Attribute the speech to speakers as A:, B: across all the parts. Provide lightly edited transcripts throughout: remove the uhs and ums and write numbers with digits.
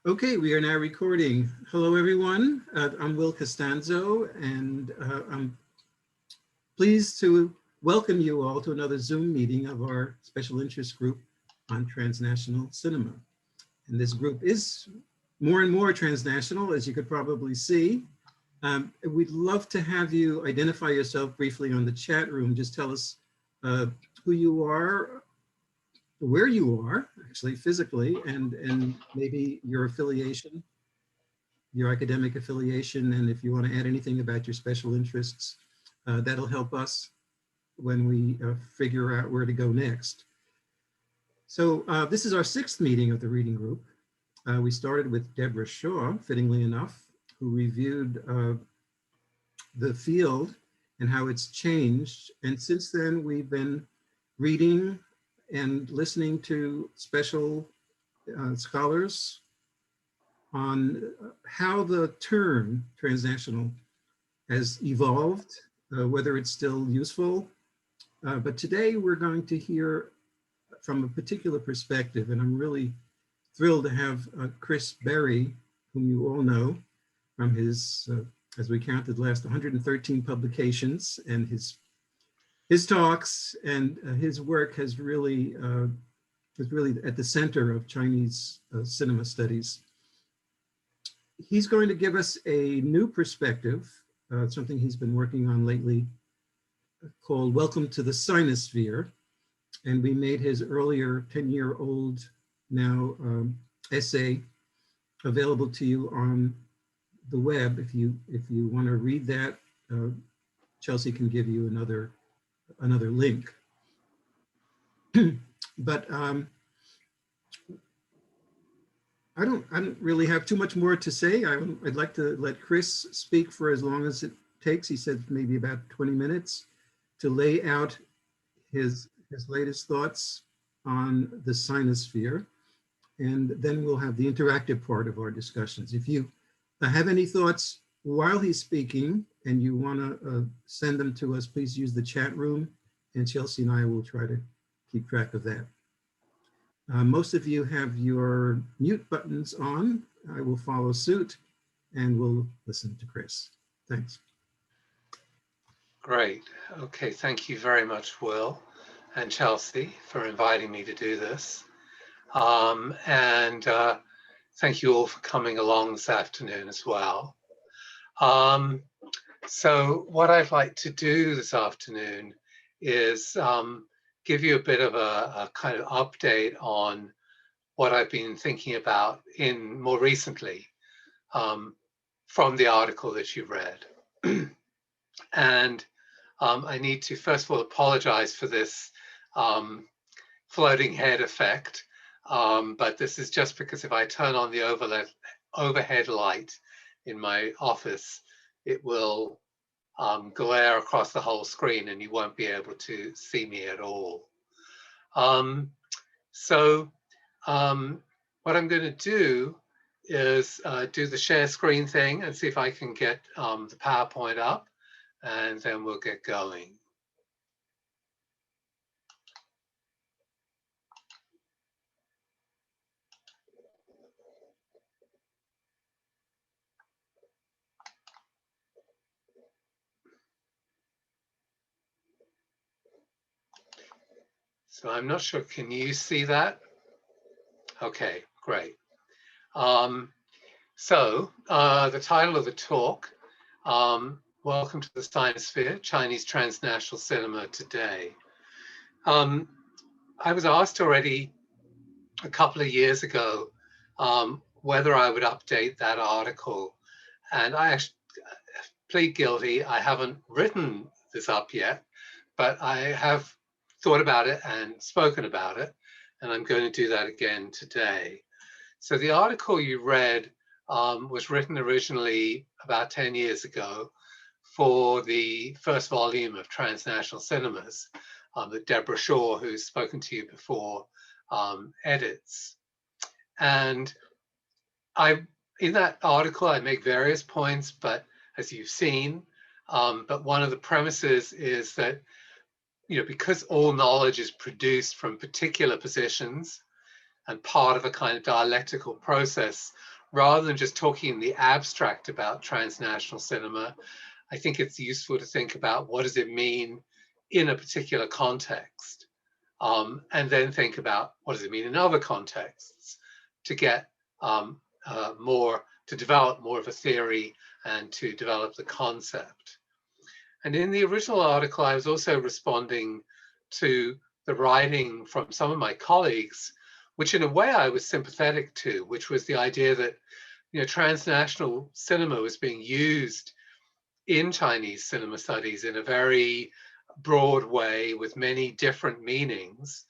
A: Okay, we are now recording. Hello, everyone. I'm Will Costanzo, and I'm pleased to welcome you all to another Zoom meeting of our special interest group on transnational cinema. And this group is more and more transnational, as you could probably see. We'd love to have you identify yourself briefly on the chat room. Just tell us who you are, where you are, actually physically, and maybe your affiliation, your academic affiliation, and if you want to add anything about your special interests, that'll help us when we figure out where to go next. So this is our 6th meeting of the reading group. We started with Deborah Shaw, fittingly enough, who reviewed the field and how it's changed. And since then, we've been reading and listening to special scholars on how the term transnational has evolved, whether it's still useful. But today we're going to hear from a particular perspective, and I'm really thrilled to have Chris Berry, whom you all know from his, as we counted last, 113 publications, and his talks and his work is really at the center of Chinese cinema studies. He's going to give us a new perspective, something he's been working on lately, called Welcome to the Sinosphere. And we made his earlier 10-year-old now essay available to you on the web. If you want to read that, Chelsea can give you another link. But I don't really have too much more to say. I'd like to let Chris speak for as long as it takes. He said maybe about 20 minutes to lay out his latest thoughts on the Sinosphere. And then we'll have the interactive part of our discussions. If you have any thoughts while he's speaking and you want to send them to us, please use the chat room, and Chelsea and I will try to keep track of that. Most of you have your mute buttons on. I will follow suit and we'll listen to Chris. Thanks.
B: Great. Okay, thank you very much, Will and Chelsea, for inviting me to do this. Thank you all for coming along this afternoon as well. So what I'd like to do this afternoon is give you a bit of a kind of update on what I've been thinking about more recently from the article that you read. And I need to first of all apologize for this floating head effect, but this is just because if I turn on the overhead light in my office, it will glare across the whole screen and you won't be able to see me at all. What I'm going to do is do the share screen thing and see if I can get the PowerPoint up, and then we'll get going. So I'm not sure, can you see that? Okay, great. The title of the talk, Welcome to the Sinosphere, Chinese Transnational Cinema Today. I was asked already a couple of years ago whether I would update that article, and I actually plead guilty. I haven't written this up yet, but I have thought about it and spoken about it, and I'm going to do that again today. So the article you read was written originally about 10 years ago for the first volume of Transnational Cinemas that Deborah Shaw, who's spoken to you before, edits. And in that article, I make various points, but as you've seen, but one of the premises is that, because all knowledge is produced from particular positions, and part of a kind of dialectical process, rather than just talking in the abstract about transnational cinema. I think it's useful to think about what does it mean in a particular context, and then think about what does it mean in other contexts to get to develop more of a theory and to develop the concept. And in the original article, I was also responding to the writing from some of my colleagues, which in a way I was sympathetic to, which was the idea that, transnational cinema was being used in Chinese cinema studies in a very broad way with many different meanings.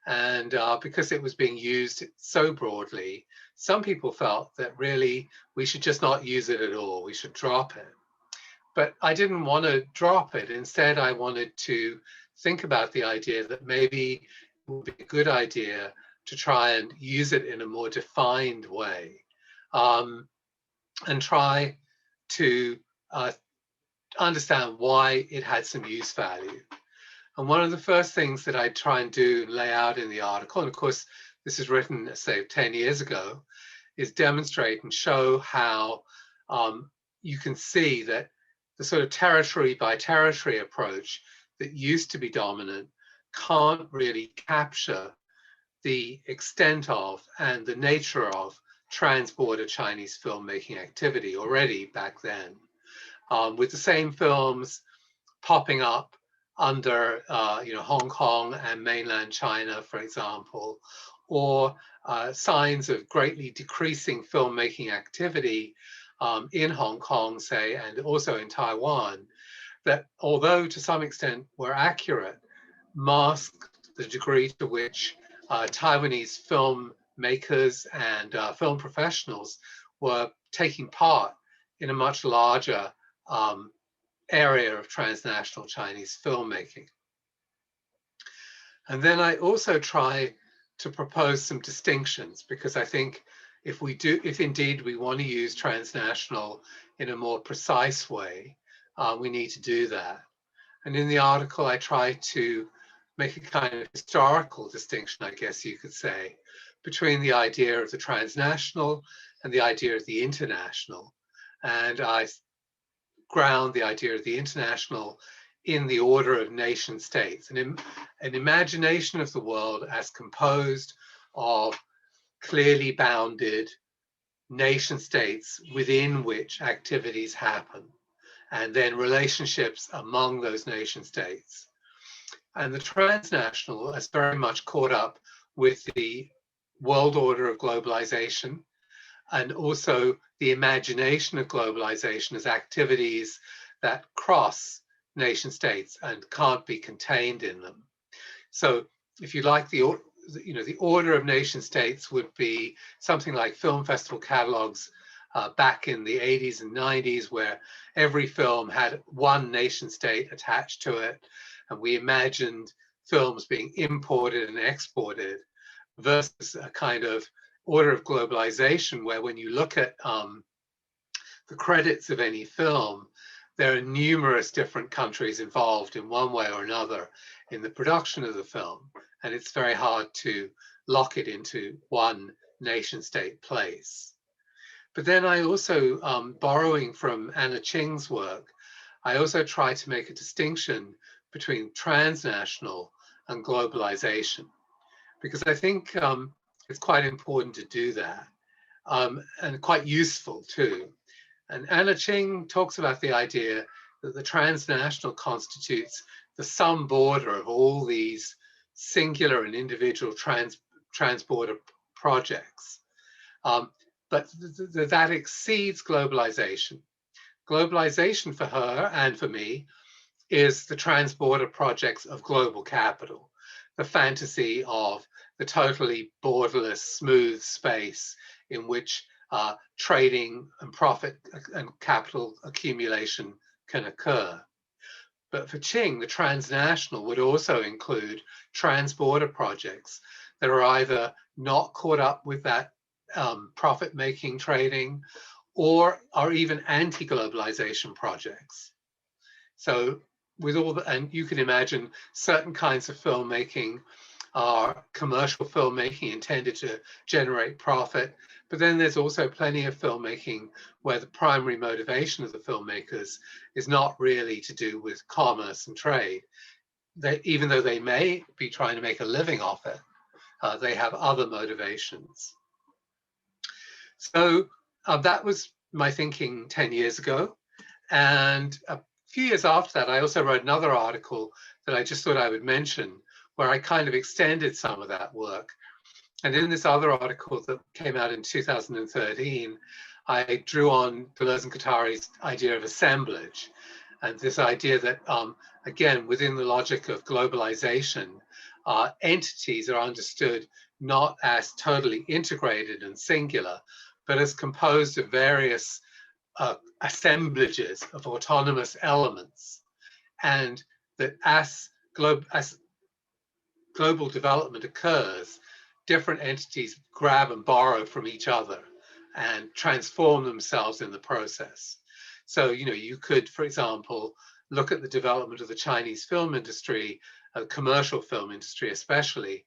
B: And because it was being used so broadly, some people felt that really we should just not use it at all. We should drop it. But I didn't want to drop it. Instead, I wanted to think about the idea that maybe it would be a good idea to try and use it in a more defined way, and try to understand why it had some use value. And one of the first things that I try and do, lay out in the article, and of course, this is written, say, 10 years ago, is demonstrate and show how you can see that the sort of territory by territory approach that used to be dominant can't really capture the extent of and the nature of trans-border Chinese filmmaking activity already back then, with the same films popping up under Hong Kong and mainland China, for example, or signs of greatly decreasing filmmaking activity in Hong Kong, say, and also in Taiwan, that although to some extent were accurate, masked the degree to which Taiwanese filmmakers and film professionals were taking part in a much larger area of transnational Chinese filmmaking. And then I also try to propose some distinctions, because I think if indeed we want to use transnational in a more precise way, we need to do that. And in the article, I try to make a kind of historical distinction, I guess you could say, between the idea of the transnational and the idea of the international. And I ground the idea of the international in the order of nation states, an imagination of the world as composed of clearly bounded nation states within which activities happen, and then relationships among those nation states. And the transnational is very much caught up with the world order of globalization, and also the imagination of globalization as activities that cross nation states and can't be contained in them. So if you like, the order of nation states would be something like film festival catalogs back in the 80s and 90s, where every film had one nation state attached to it, and we imagined films being imported and exported, versus a kind of order of globalization where when you look at the credits of any film, there are numerous different countries involved in one way or another in the production of the film, and it's very hard to lock it into one nation state place. But then I also, borrowing from Anna Ching's work, I also try to make a distinction between transnational and globalization, because I think it's quite important to do that, and quite useful too. And Anna Ching talks about the idea that the transnational constitutes the sum border of all these singular and individual transborder projects. But that exceeds globalization. Globalization for her and for me is the transborder projects of global capital, the fantasy of the totally borderless, smooth space in which trading and profit and capital accumulation can occur. But for Ching, the transnational would also include transborder projects that are either not caught up with that profit-making trading, or are even anti-globalization projects. So with all and you can imagine certain kinds of filmmaking are commercial filmmaking intended to generate profit. But then there's also plenty of filmmaking where the primary motivation of the filmmakers is not really to do with commerce and trade. Even though they may be trying to make a living off it, they have other motivations. So that was my thinking 10 years ago. And a few years after that, I also wrote another article that I just thought I would mention, where I kind of extended some of that work. And in this other article that came out in 2013, I drew on Deleuze and Guattari's idea of assemblage, and this idea that, again, within the logic of globalization, entities are understood not as totally integrated and singular, but as composed of various assemblages of autonomous elements, and that as global development occurs, different entities grab and borrow from each other and transform themselves in the process. So, you could, for example, look at the development of the Chinese film industry, commercial film industry especially,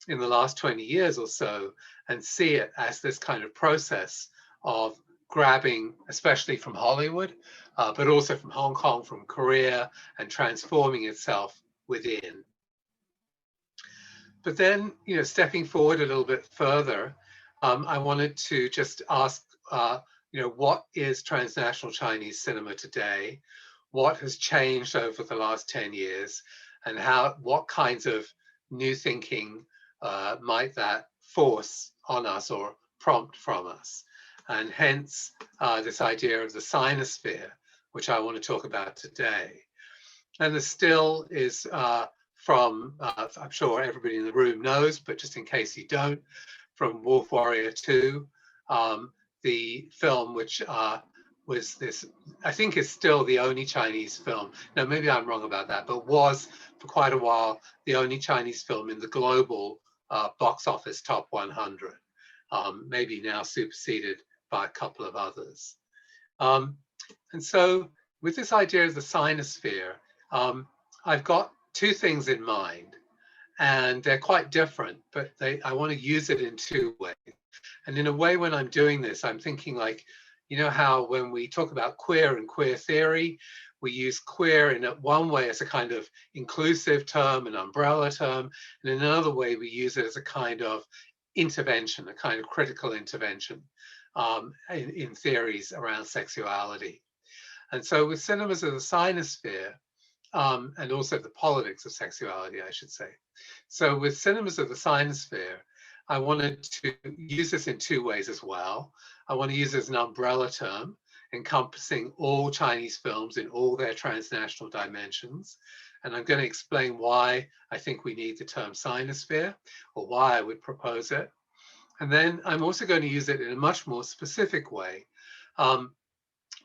B: in the last 20 years or so, and see it as this kind of process of grabbing, especially from Hollywood, but also from Hong Kong, from Korea, and transforming itself within. But then, stepping forward a little bit further, I wanted to just ask, what is transnational Chinese cinema today? What has changed over the last 10 years? And what kinds of new thinking might that force on us or prompt from us? And hence this idea of the Sinosphere, which I want to talk about today. And the still is from, I'm sure everybody in the room knows, but just in case you don't, from Wolf Warrior 2, the film which was this, I think is still the only Chinese film. Now, maybe I'm wrong about that, but was for quite a while the only Chinese film in the global box office top 100, maybe now superseded by a couple of others. And so with this idea of the Sinosphere, I've got two things in mind, and they're quite different, but I want to use it in two ways. And in a way, when I'm doing this, I'm thinking like, how when we talk about queer and queer theory, we use queer in one way as a kind of inclusive term, an umbrella term, and in another way, we use it as a kind of intervention, a kind of critical intervention in theories around sexuality. And so with cinemas of the Sinosphere, and also the politics of sexuality, I should say. So with cinemas of the Sinosphere, I wanted to use this in two ways as well. I want to use it as an umbrella term, encompassing all Chinese films in all their transnational dimensions. And I'm going to explain why I think we need the term Sinosphere, or why I would propose it. And then I'm also going to use it in a much more specific way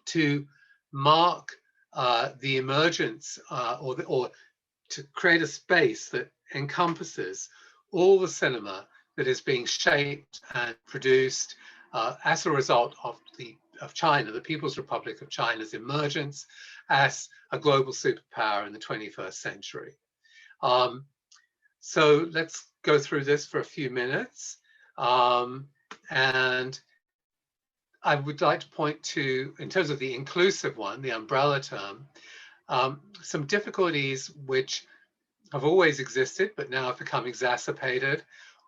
B: to mark the emergence or to create a space that encompasses all the cinema that is being shaped and produced as a result of China, the People's Republic of China's emergence as a global superpower in the 21st century. So let's go through this for a few minutes. And I would like to point to, in terms of the inclusive one, the umbrella term, some difficulties which have always existed, but now have become exacerbated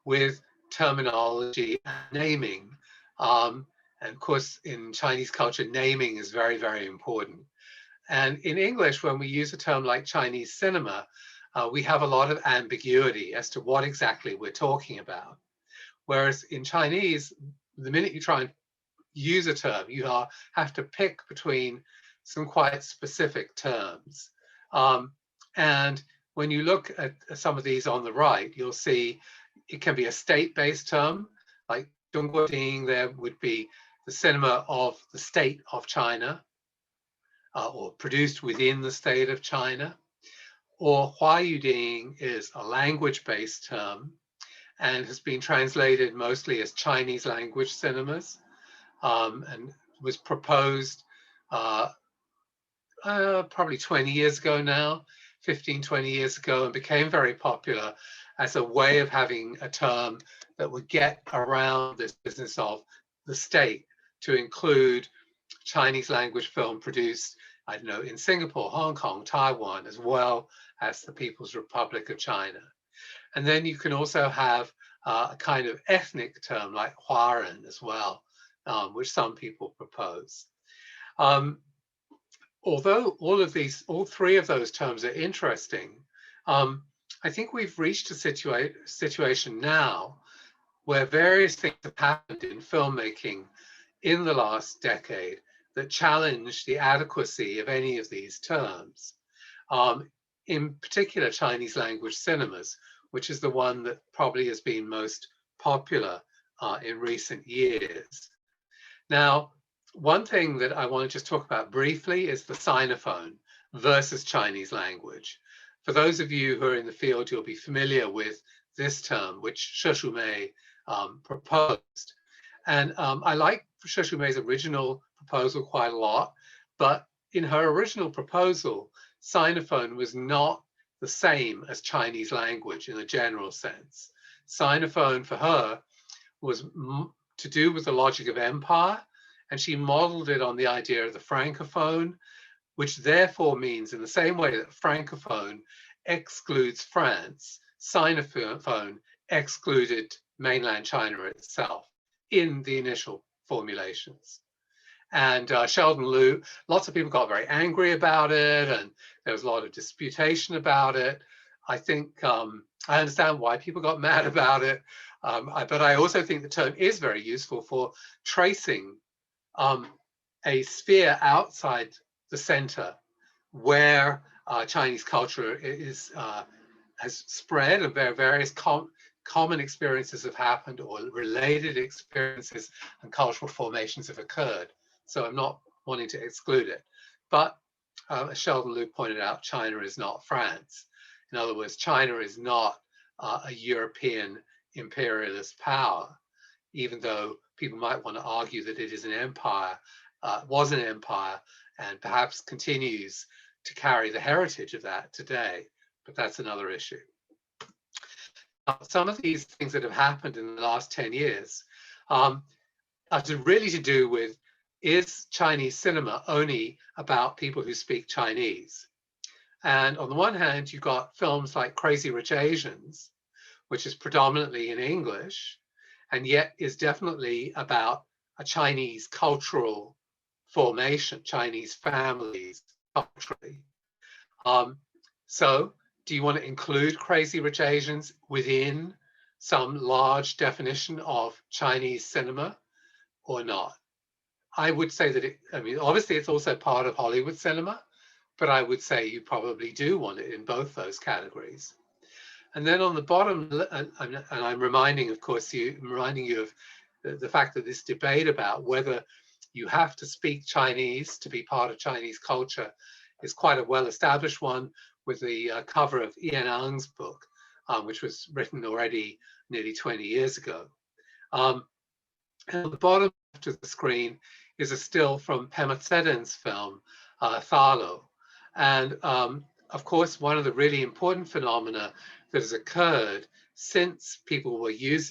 B: with terminology and naming. And of course, in Chinese culture, naming is very, very important. And in English, when we use a term like Chinese cinema, we have a lot of ambiguity as to what exactly we're talking about. Whereas in Chinese, the minute you try and use a term, you have to pick between some quite specific terms. And when you look at some of these on the right, you'll see it can be a state-based term, like Zhongguoding, there would be the cinema of the state of China, or produced within the state of China. Or Huayuding is a language-based term and has been translated mostly as Chinese language cinemas, and was proposed probably 20 years ago now, 15, 20 years ago, and became very popular as a way of having a term that would get around this business of the state to include Chinese language film produced, I don't know, in Singapore, Hong Kong, Taiwan, as well as the People's Republic of China. And then you can also have a kind of ethnic term like Huaran as well, which some people propose. Although all three of those terms are interesting, I think we've reached a situation now where various things have happened in filmmaking in the last decade that challenge the adequacy of any of these terms. In particular, Chinese language cinemas, which is the one that probably has been most popular in recent years. Now, one thing that I want to just talk about briefly is the Sinophone versus Chinese language. For those of you who are in the field, you'll be familiar with this term, which She Shumei proposed. And I like She Shumei's original proposal quite a lot, but in her original proposal, Sinophone was not the same as Chinese language in a general sense. Sinophone for her was to do with the logic of empire, and she modeled it on the idea of the Francophone, which therefore means in the same way that Francophone excludes France, Sinophone excluded mainland China itself in the initial formulations. And Sheldon Liu, lots of people got very angry about it, and there was a lot of disputation about it. I think I understand why people got mad about it, but I also think the term is very useful for tracing a sphere outside the center where Chinese culture has spread, and where various common experiences have happened, or related experiences and cultural formations have occurred. So I'm not wanting to exclude it. But as Sheldon Liu pointed out, China is not France. In other words, China is not a European imperialist power, even though people might want to argue that it is an empire, was an empire, and perhaps continues to carry the heritage of that today. But that's another issue. Some of these things that have happened in the last 10 years are really to do with, is Chinese cinema only about people who speak Chinese? And on the one hand, you've got films like Crazy Rich Asians, which is predominantly in English, and yet is definitely about a Chinese cultural formation, Chinese families culturally. So do you want to include Crazy Rich Asians within some large definition of Chinese cinema or not? I would say that obviously it's also part of Hollywood cinema, but I would say you probably do want it in both those categories. And then on the bottom, and I'm reminding you of the fact that this debate about whether you have to speak Chinese to be part of Chinese culture is quite a well-established one, with the cover of Ian Ang's book, which was written already nearly 20 years ago. And on the bottom left of the screen is a still from Pema Tseden's film, Thalo. And of course, one of the really important phenomena that has occurred since people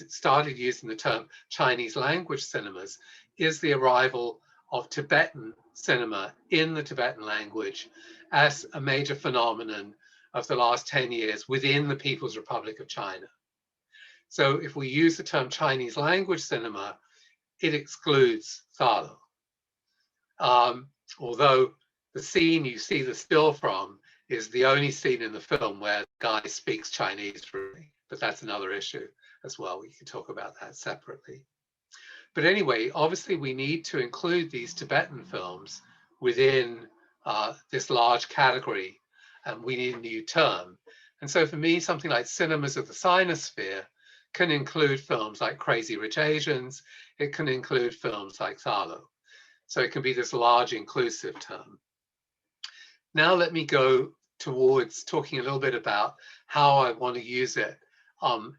B: started using the term Chinese language cinemas is the arrival of Tibetan cinema in the Tibetan language as a major phenomenon of the last 10 years within the People's Republic of China. So if we use the term Chinese language cinema, it excludes Thalo. Although the scene you see the still from is the only scene in the film where the guy speaks Chinese, really, but that's another issue as well. We can talk about that separately. But anyway, obviously we need to include these Tibetan films within this large category, and we need a new term. And so for me, something like Cinemas of the Sinosphere can include films like Crazy Rich Asians. It can include films like Thalo. So it can be this large inclusive term. Now let me go towards talking a little bit about how I want to use it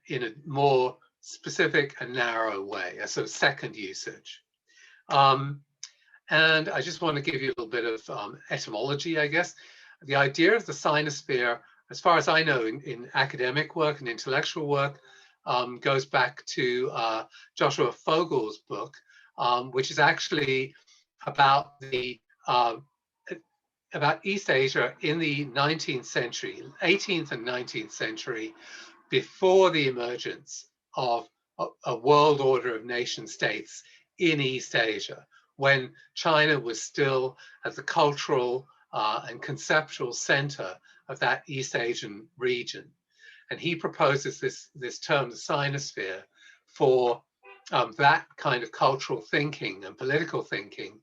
B: in a more specific and narrow way, a sort of second usage. And I just want to give you a little bit of etymology, I guess. The idea of the Sinosphere as far as I know, in academic work and intellectual work, goes back to Joshua Fogel's book, which is actually about the about East Asia in the 19th century, 18th and 19th century, before the emergence of a world order of nation states in East Asia, when China was still at the cultural and conceptual center of that East Asian region. And he proposes this term, the Sinosphere, for that kind of cultural thinking and political thinking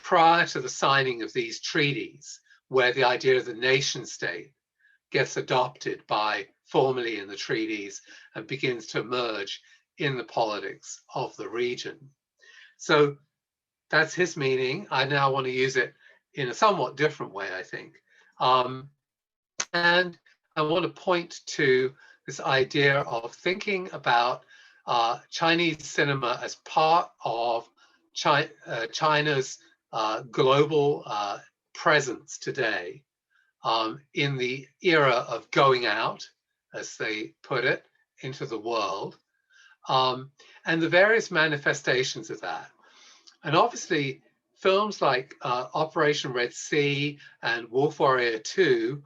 B: prior to the signing of these treaties, where the idea of the nation state gets adopted by formally in the treaties and begins to emerge in the politics of the region. So that's his meaning. I now want to use it in a somewhat different way, I think. And I want to point to this idea of thinking about Chinese cinema as part of China's global presence today, in the era of going out, as they put it, into the world, and the various manifestations of that. And obviously, films like Operation Red Sea and Wolf Warrior 2,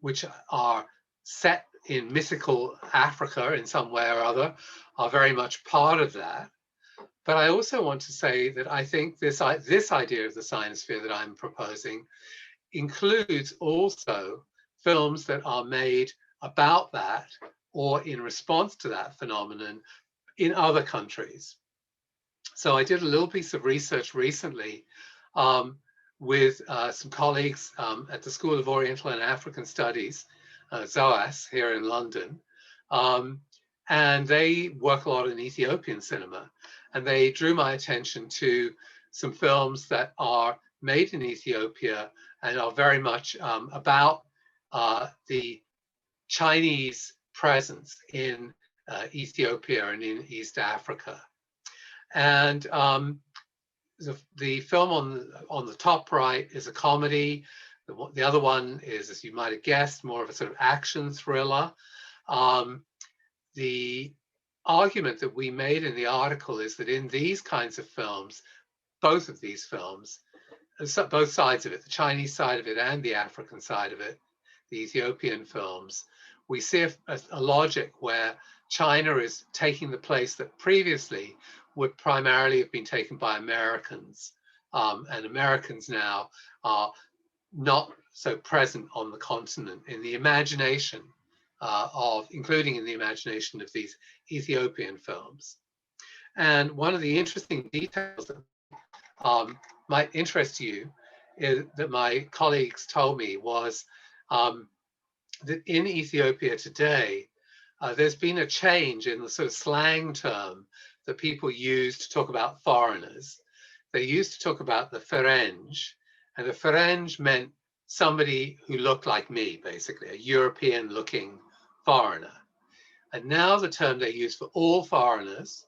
B: which are set in mythical Africa in some way or other, are very much part of that. But I also want to say that I think this idea of the Sinosphere that I'm proposing includes also films that are made about that or in response to that phenomenon in other countries. So I did a little piece of research recently with some colleagues at the School of Oriental and African Studies, ZOAS, here in London. And they work a lot in Ethiopian cinema. And they drew my attention to some films that are made in Ethiopia and are very much about the Chinese presence in Ethiopia and in East Africa. And the film on the top right is a comedy. The other one is, as you might have guessed, more of a sort of action thriller. The argument that we made in the article is that in these kinds of films, both of these films, both sides of it, the Chinese side of it and the African side of it, the Ethiopian films, we see a logic where China is taking the place that previously would primarily have been taken by Americans. And Americans now are not so present on the continent in the imagination including in the imagination of these Ethiopian films. And one of the interesting details that might interest you is that my colleagues told me was that in Ethiopia today, there's been a change in the sort of slang term that people use to talk about foreigners. They used to talk about the Ferenj, and the Ferenj meant somebody who looked like me, basically, a European-looking foreigner. And now the term they use for all foreigners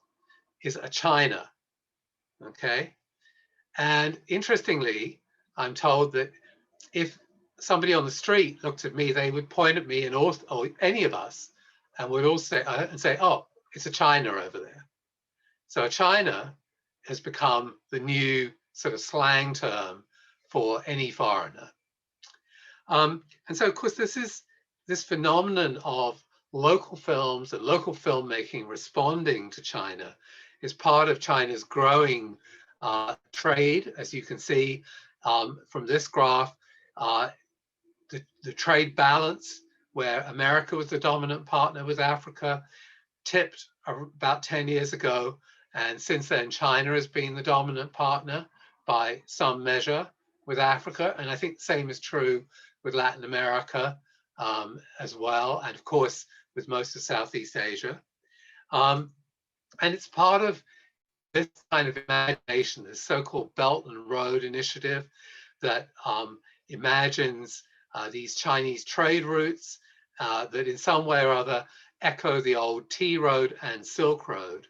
B: is a China, okay? And interestingly, I'm told that if somebody on the street looked at me, they would point at me and or any of us, and would all say, oh, it's a China over there. So a China has become the new sort of slang term for any foreigner. And so, of course, this phenomenon of local films and local filmmaking responding to China is part of China's growing trade. As you can see from this graph, the trade balance, where America was the dominant partner with Africa, tipped about 10 years ago. And since then, China has been the dominant partner by some measure with Africa. And I think the same is true with Latin America as well. And of course, with most of Southeast Asia. And it's part of this kind of imagination, this so-called Belt and Road Initiative that imagines these Chinese trade routes that in some way or other echo the old Tea Road and Silk Road,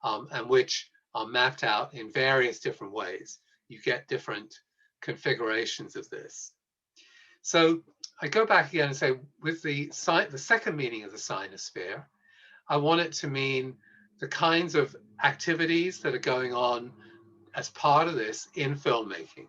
B: and which are mapped out in various different ways. You get different configurations of this. So I go back again and say, with the second meaning of the Sinosphere, I want it to mean the kinds of activities that are going on as part of this in filmmaking.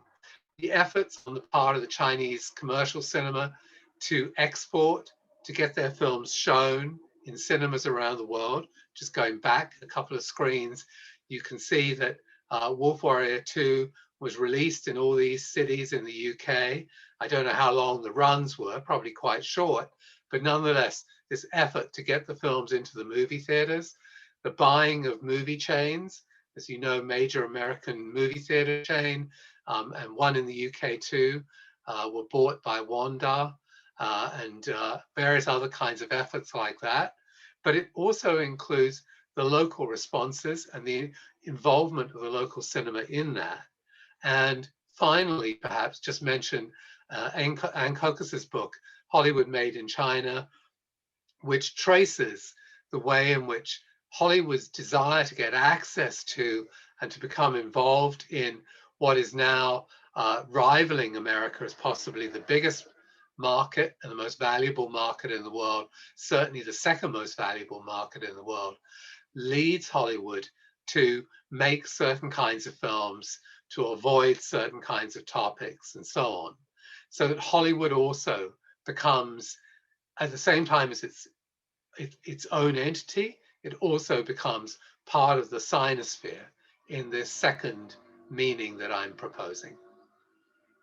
B: The efforts on the part of the Chinese commercial cinema to export, to get their films shown in cinemas around the world. Just going back a couple of screens, you can see that Wolf Warrior 2 was released in all these cities in the UK. I don't know how long the runs were, probably quite short, but nonetheless, this effort to get the films into the movie theaters, the buying of movie chains, as you know, major American movie theater chain, and one in the UK too, were bought by Wanda, and various other kinds of efforts like that. But it also includes the local responses and the involvement of the local cinema in that. And finally, perhaps just mention Anne Kokas's book, Hollywood Made in China, which traces the way in which Hollywood's desire to get access to and to become involved in what is now rivaling America as possibly the biggest market and the most valuable market in the world, certainly the second most valuable market in the world, leads Hollywood to make certain kinds of films, to avoid certain kinds of topics, and so on. So that Hollywood also becomes, at the same time as its own entity, it also becomes part of the Sinosphere in this second meaning that I'm proposing.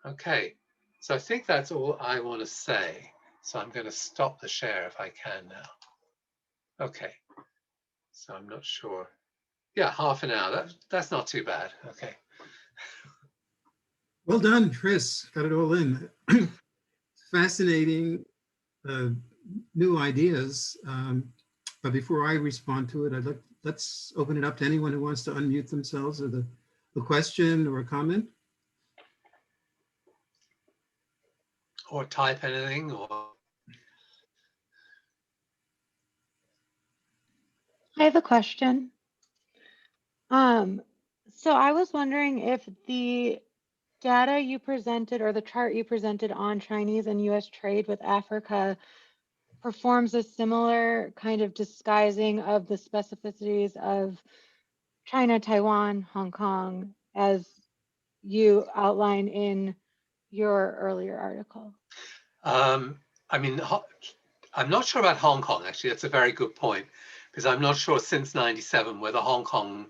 B: Okay, so I think that's all I want to say. So I'm going to stop the share if I can now. Okay, so I'm not sure. Yeah, half an hour. That's not too bad. Okay.
A: Well done, Chris. Got it all in. Fascinating new ideas. But before I respond to it, let's open it up to anyone who wants to unmute themselves with a question or a comment.
B: Or type anything, or
C: I have a question. So I was wondering if the data you presented or the chart you presented on Chinese and US trade with Africa performs a similar kind of disguising of the specificities of China, Taiwan, Hong Kong, as you outline in your earlier article.
B: I mean, I'm not sure about Hong Kong, actually. That's a very good point, because I'm not sure since 97 whether Hong Kong's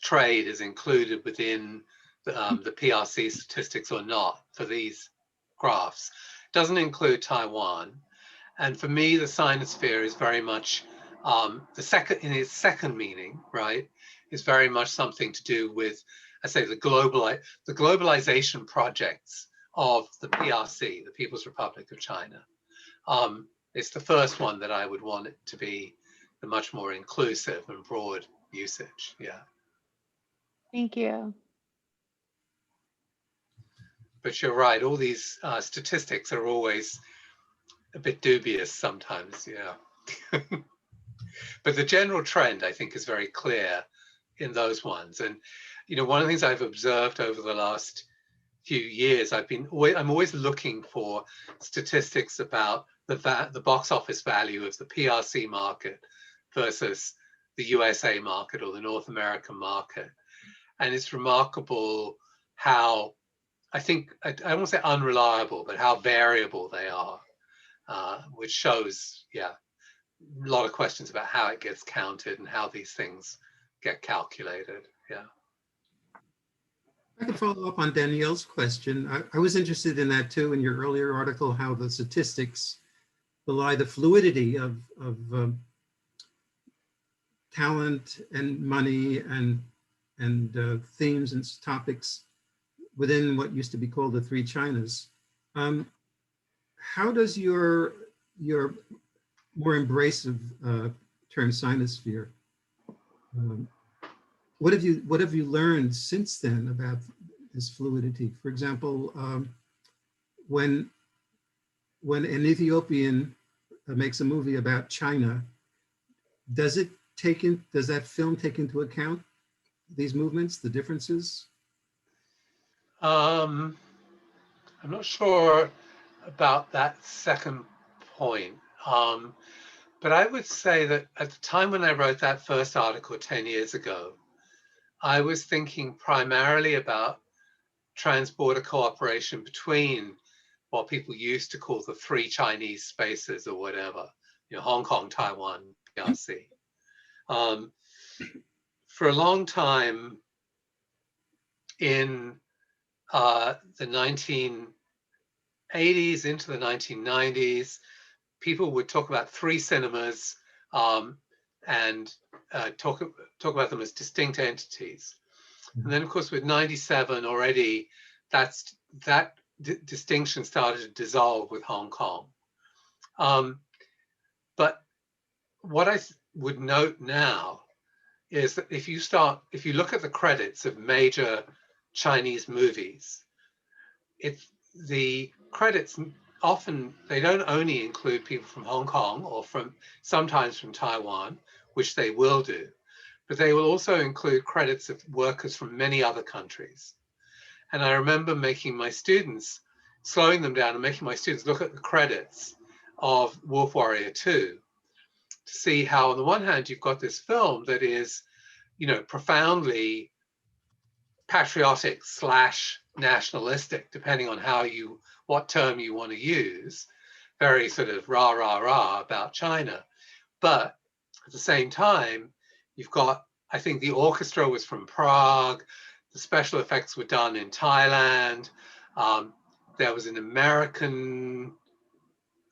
B: trade is included within the PRC statistics or not for these graphs. It doesn't include Taiwan. And for me, the Sinosphere is very much the second, in its second meaning, right, is very much something to do with, I say, the globalization projects of the PRC, the People's Republic of China. It's the first one that I would want it to be the much more inclusive and broad usage. Yeah.
C: Thank you.
B: But you're right, all these statistics are always a bit dubious sometimes, yeah. But the general trend, I think, is very clear in those ones. And, you know, one of the things I've observed over the last few years, I'm always looking for statistics about the box office value of the PRC market versus the USA market or the North American market. And it's remarkable how, I think, I won't say unreliable, but how variable they are, which shows, yeah, a lot of questions about how it gets counted and how these things get calculated. Yeah.
A: I could follow up on Danielle's question. I was interested in that too in your earlier article, how the statistics belie the fluidity of talent and money and themes and topics within what used to be called the three Chinas. How does your more embracive term Sinosphere, what have you learned since then about this fluidity? For example, when an Ethiopian makes a movie about China, does that film take into account these movements, the differences?
B: I'm not sure about that second point. But I would say that at the time when I wrote that first article 10 years ago, I was thinking primarily about trans-border cooperation between what people used to call the three Chinese spaces or whatever, Hong Kong, Taiwan, PRC. For a long time in the 1980s into the 1990s, people would talk about three cinemas and talk about them as distinct entities. And then, of course, with 97 already, that distinction started to dissolve with Hong Kong. But what I would note now is that if you look at the credits of major Chinese movies, the credits often, they don't only include people from Hong Kong or sometimes from Taiwan, which they will do, but they will also include credits of workers from many other countries. And I remember slowing them down and making my students look at the credits of Wolf Warrior 2 to see how, on the one hand, you've got this film that is, profoundly patriotic / nationalistic, depending on what term you want to use, very sort of rah, rah, rah about China. But at the same time, you've got, I think the orchestra was from Prague, the special effects were done in Thailand. There was the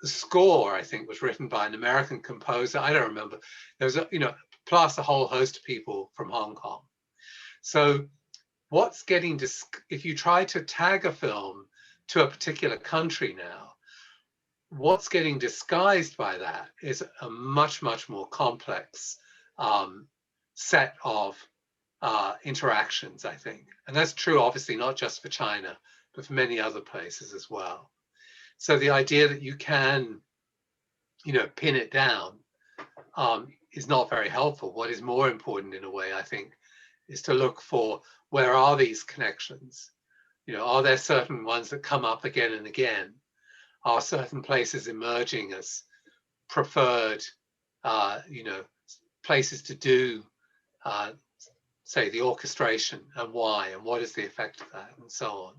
B: score, I think, was written by an American composer. I don't remember. There was, plus a whole host of people from Hong Kong. So if you try to tag a film to a particular country now, what's getting disguised by that is a much, much more complex set of interactions, I think. And that's true, obviously, not just for China, but for many other places as well. So the idea that you can, pin it down is not very helpful. What is more important, in a way, I think, is to look for, where are these connections? Are there certain ones that come up again and again? Are certain places emerging as preferred, places to do, say, the orchestration, and why, and what is the effect of that, and so on.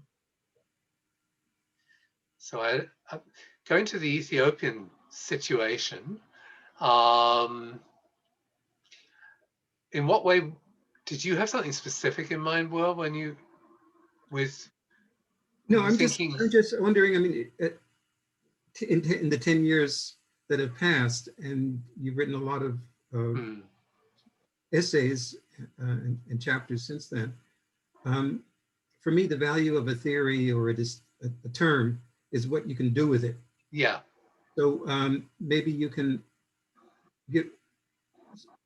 B: So I'm going to the Ethiopian situation. In what way did you have something specific in mind, Will, when you
A: No,
B: I'm thinking?
A: I'm just wondering. I mean, in the 10 years that have passed, and you've written a lot of essays and chapters since then. For me, the value of a theory or a term is what you can do with it.
B: Yeah.
A: So maybe you can give,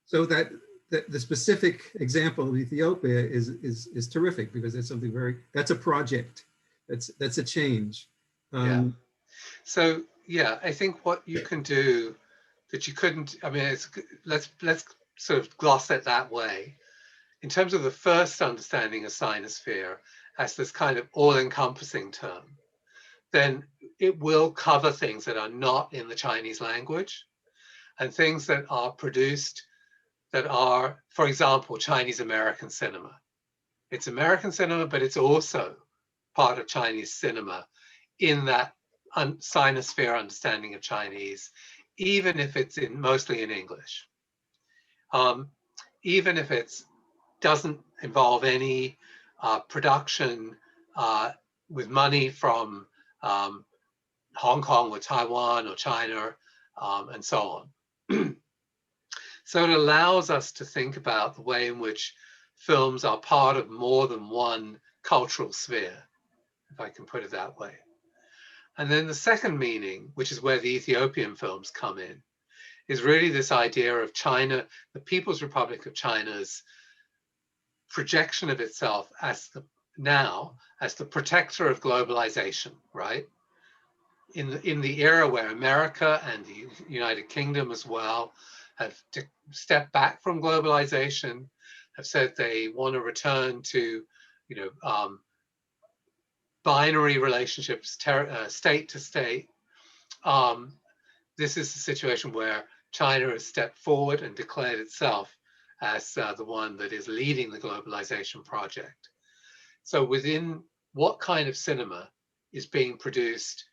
A: so that the specific example of Ethiopia is terrific, because it's something that's a project, that's a change.
B: Yeah. So yeah, I think what you can do that you couldn't, I mean, let's sort of gloss it that way. In terms of the first understanding of Sinosphere as this kind of all-encompassing term, then it will cover things that are not in the Chinese language and things that are produced that are, for example, Chinese American cinema. It's American cinema, but it's also part of Chinese cinema in that Sinosphere understanding of Chinese, even if it's mostly in English. Even if it doesn't involve any production with money from Hong Kong or Taiwan or China, and so on. So it allows us to think about the way in which films are part of more than one cultural sphere, if I can put it that way. And then the second meaning, which is where the Ethiopian films come in, is really this idea of China, the People's Republic of China's projection of itself as the protector of globalization, right? In the era where America and the United Kingdom as well have stepped back from globalization, have said they want to return to, binary relationships, state to state. This is a situation where China has stepped forward and declared itself as the one that is leading the globalization project. So within what kind of cinema is being produced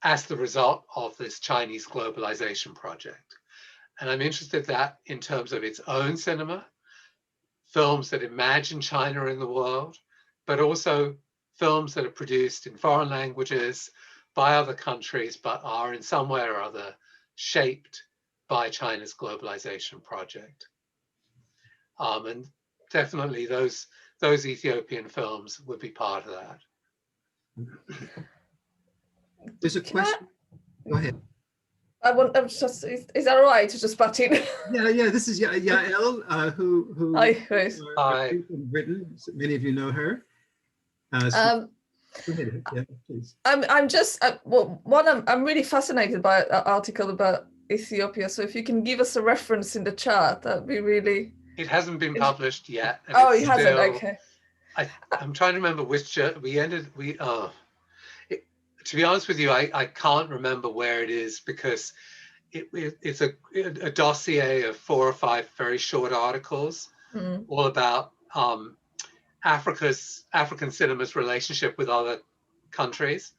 B: as the result of this Chinese globalization project? And I'm interested that in terms of its own cinema, films that imagine China in the world, but also films that are produced in foreign languages by other countries, but are in some way or other shaped by China's globalization project. And definitely those Ethiopian films would be part of that.
A: There's a question. Go ahead.
D: I'm just, is that all right to just butt in?
A: Yeah. This is Yael, who
D: Hi, Chris.
B: Hi.
A: from Britain. Many of you know her. So go ahead. Yeah, please.
D: I'm just well, I'm really fascinated by an article about Ethiopia. So if you can give us a reference in the chat, that'd be really.
B: It hasn't been published yet. And
D: Oh,
B: it's
D: it hasn't.
B: still,
D: Okay.
B: I'm trying to remember which to be honest with you, I can't remember where it is because it's a dossier of 4 or 5 very short articles, all about African cinema's relationship with other countries.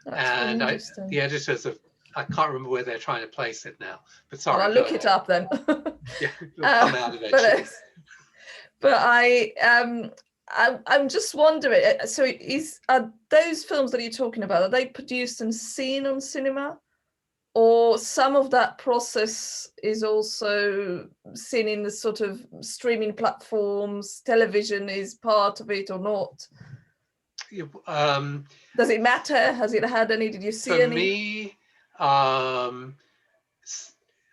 D: That's
B: And
D: really interesting.
B: the editors have, I can't remember where they're trying to place it now, but sorry.
D: Well, I'll look it up then.
B: Yeah, it'll come out eventually.
D: But I'm just wondering, so are those films that you're talking about, are they produced and seen on cinema? Or some of that process is also seen in the sort of streaming platforms, television is part of it or not? Does it matter? Has it had any, did you see any?
B: For me,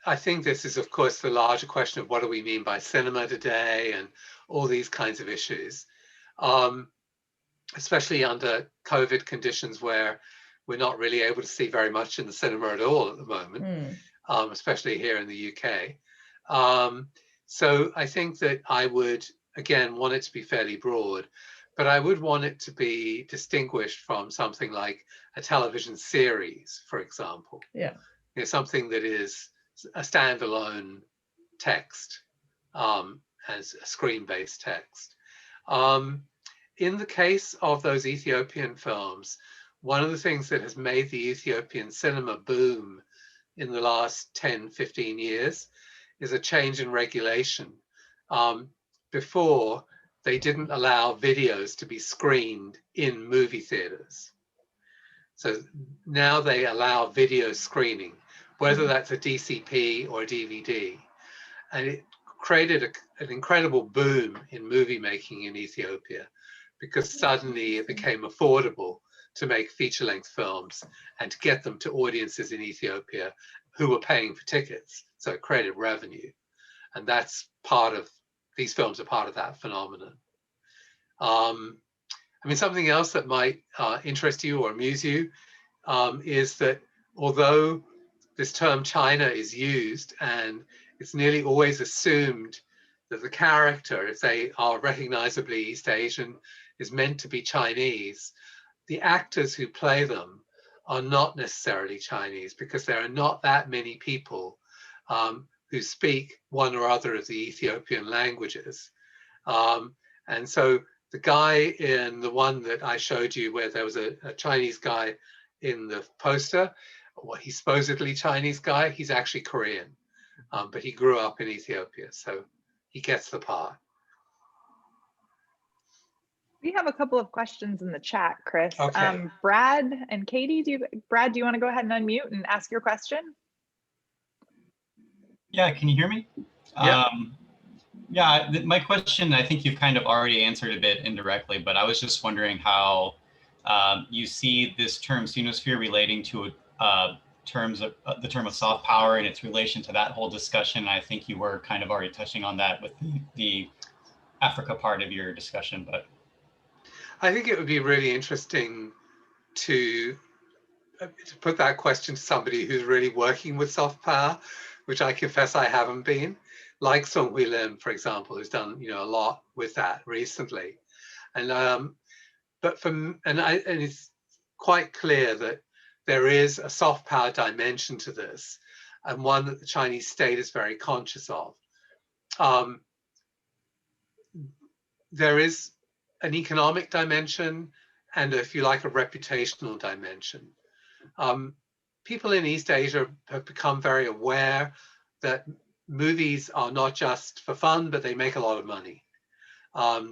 B: I think this is, of course, the larger question of what do we mean by cinema today and all these kinds of issues, especially under COVID conditions where we're not really able to see very much in the cinema at all at the moment, especially here in the UK. So I think that I would, again, want it to be fairly broad, but I would want it to be distinguished from something like a television series, for example.
D: Yeah.
B: You know, something that is a standalone text, as a screen-based text. In the case of those Ethiopian films, one of the things that has made the Ethiopian cinema boom in the last 10, 15 years is a change in regulation. Before, they didn't allow videos to be screened in movie theaters. So now they allow video screening, whether that's a DCP or a DVD. And it created an incredible boom in movie making in Ethiopia because suddenly it became affordable to make feature-length films and to get them to audiences in Ethiopia who were paying for tickets. So it created revenue. And that's part of, these films are part of that phenomenon. I mean, something else that might interest you or amuse you is that although this term China is used and it's nearly always assumed that the character, if they are recognizably East Asian, is meant to be Chinese, the actors who play them are not necessarily Chinese because there are not that many people who speak one or other of the Ethiopian languages. And so the guy in the one that I showed you where there was a Chinese guy in the poster, well, he's supposedly Chinese guy, he's actually Korean, but he grew up in Ethiopia, so he gets the part.
E: We have a couple of questions in the chat, Chris.
B: Okay.
E: Brad and Katie, Brad, do you want to go ahead and unmute and ask your question?
F: Yeah, can you hear me?
B: Yeah.
F: Yeah, my question, I think you've kind of already answered a bit indirectly, but I was just wondering how you see this term Sinosphere relating to the term of soft power and its relation to that whole discussion. I think you were kind of already touching on that with the Africa part of your discussion, but.
B: I think it would be really interesting to put that question to somebody who's really working with soft power, which I confess I haven't been, like Song Hui Lim, for example, who's done a lot with that recently. And but it's quite clear that there is a soft power dimension to this, and one that the Chinese state is very conscious of. There is an economic dimension and, if you like, a reputational dimension. People in East Asia have become very aware that movies are not just for fun, but they make a lot of money.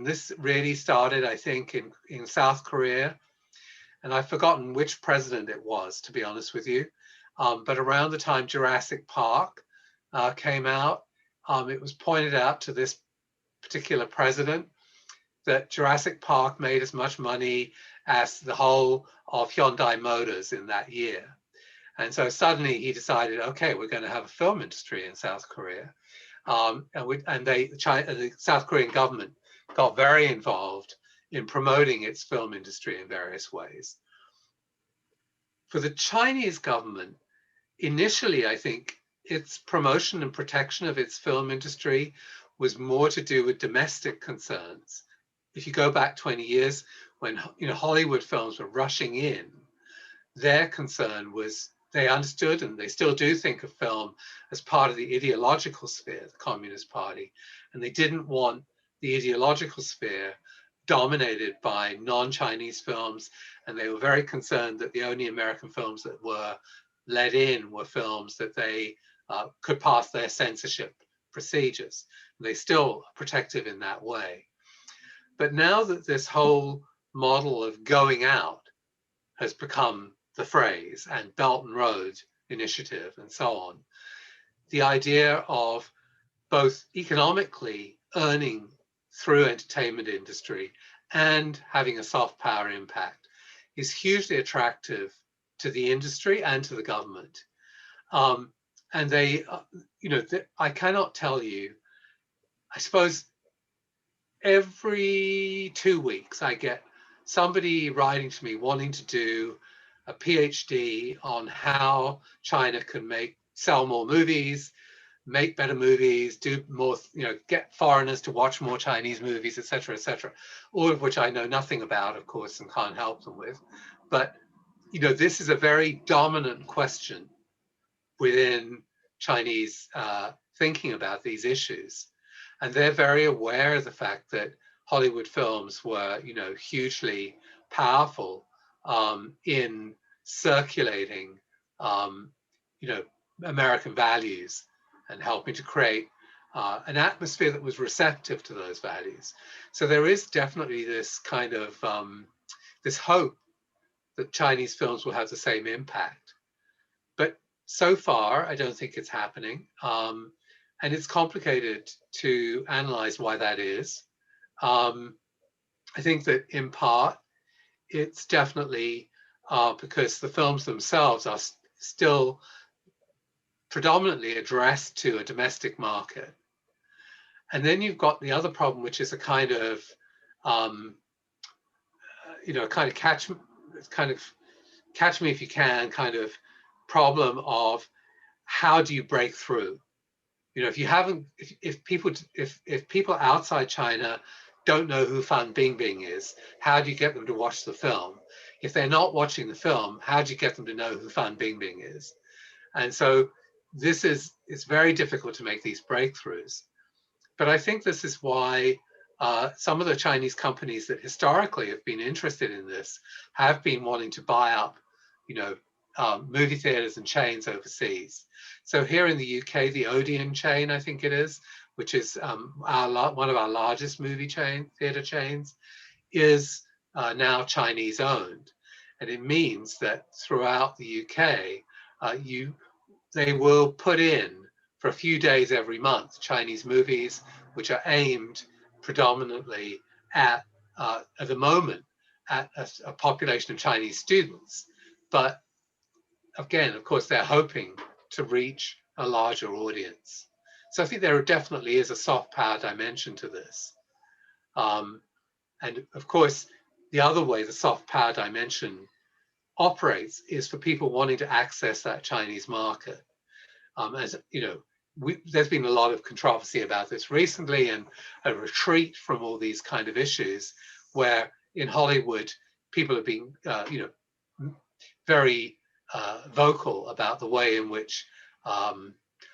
B: This really started, I think, in South Korea, and I've forgotten which president it was, to be honest with you. But around the time Jurassic Park came out, it was pointed out to this particular president that Jurassic Park made as much money as the whole of Hyundai Motors in that year. And so suddenly he decided, okay, we're going to have a film industry in South Korea. The South Korean government got very involved in promoting its film industry in various ways. For the Chinese government, initially, I think its promotion and protection of its film industry was more to do with domestic concerns. If you go back 20 years, when Hollywood films were rushing in, their concern was they understood, and they still do think of film as part of the ideological sphere, the Communist Party, and they didn't want the ideological sphere dominated by non-Chinese films, and they were very concerned that the only American films that were let in were films that they could pass their censorship procedures. And they still are protective in that way. But now that this whole model of going out has become the phrase, and Belt and Road Initiative and so on, the idea of both economically earning through entertainment industry and having a soft power impact is hugely attractive to the industry and to the government. And they, I cannot tell you, I suppose every 2 weeks I get somebody writing to me wanting to do a PhD on how China can sell more movies, make better movies, do more, get foreigners to watch more Chinese movies, et cetera, all of which I know nothing about, of course, and can't help them with. But, this is a very dominant question within Chinese thinking about these issues. And they're very aware of the fact that Hollywood films were, hugely powerful in circulating, American values and helping to create an atmosphere that was receptive to those values. So there is definitely this kind of this hope that Chinese films will have the same impact. But so far, I don't think it's happening. And it's complicated to analyze why that is. I think that in part, it's definitely because the films themselves are still predominantly addressed to a domestic market. And then you've got the other problem, which is a kind of, catch me if you can kind of problem of how do you break through? If people outside China don't know who Fan Bingbing is, how do you get them to watch the film? If they're not watching the film, how do you get them to know who Fan Bingbing is? And so it's very difficult to make these breakthroughs. But I think this is why some of the Chinese companies that historically have been interested in this have been wanting to buy up, movie theaters and chains overseas. So here in the UK, the Odeon chain, I think it is, which is one of our largest theater chains, is now Chinese owned. And it means that throughout the UK, they will put in for a few days every month Chinese movies, which are aimed predominantly at the moment, at a population of Chinese students. But again, of course, they're hoping to reach a larger audience. So I think there definitely is a soft power dimension to this. And of course, the other way the soft power dimension operates is for people wanting to access that Chinese market. There's been a lot of controversy about this recently, and a retreat from all these kind of issues where in Hollywood, people have been, very vocal about the way in which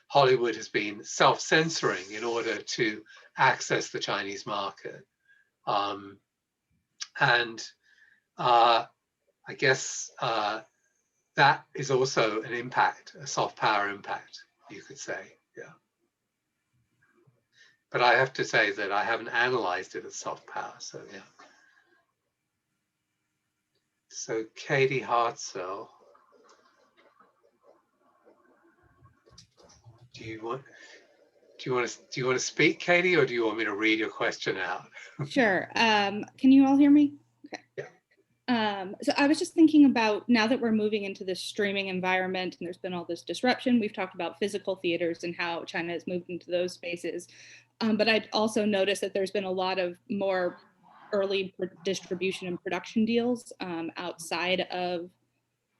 B: Hollywood has been self-censoring in order to access the Chinese market. And I guess that is also an impact, a soft power impact, you could say, yeah. But I have to say that I haven't analyzed it as soft power, so yeah. So Katie Hartzell, do you want to speak, Katie, or do you want me to read your question out?
G: Sure. Can you all hear me? Okay.
B: Yeah.
G: So I was just thinking about, now that we're moving into this streaming environment and there's been all this disruption, we've talked about physical theaters and how China has moved into those spaces. But I'd also noticed that there's been a lot of more early distribution and production deals outside of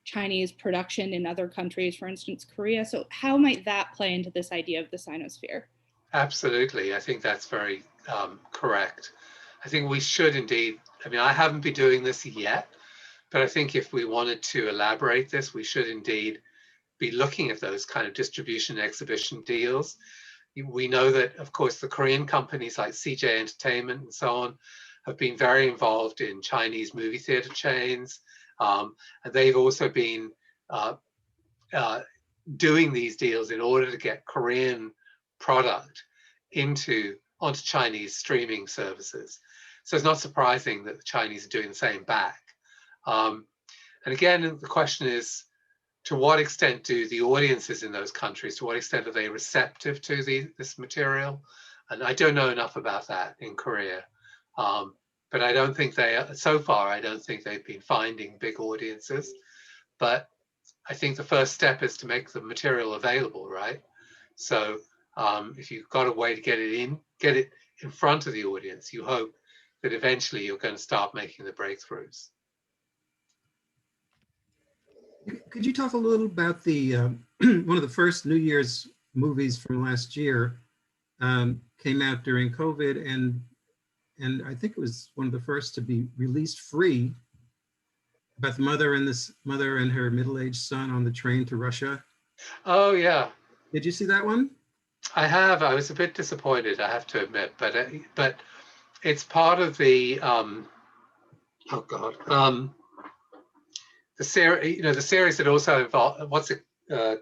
G: Chinese production in other countries, for instance, Korea. So how might that play into this idea of the Sinosphere?
B: Absolutely. I think that's very correct. I think we should indeed, I mean, I haven't been doing this yet, but I think if we wanted to elaborate this, we should indeed be looking at those kind of distribution exhibition deals. We know that, of course, the Korean companies like CJ Entertainment and so on have been very involved in Chinese movie theater chains. And they've also been doing these deals in order to get Korean product onto Chinese streaming services. So it's not surprising that the Chinese are doing the same back. And again, the question is, to what extent do the audiences in those countries, to what extent are they receptive to this material? And I don't know enough about that in Korea. But I don't think so far, I don't think they've been finding big audiences. But I think the first step is to make the material available, right? So if you've got a way to get it in front of the audience, you hope that eventually you're going to start making the breakthroughs.
A: Could you talk a little about the one of the first New Year's movies from last year came out during COVID, and I think it was one of the first to be released free, about the mother and her middle-aged son on the train to Russia.
B: Oh yeah.
A: Did you see that one?
B: I have. I was a bit disappointed, I have to admit, but it's part of the the series, the series that also involved, what's it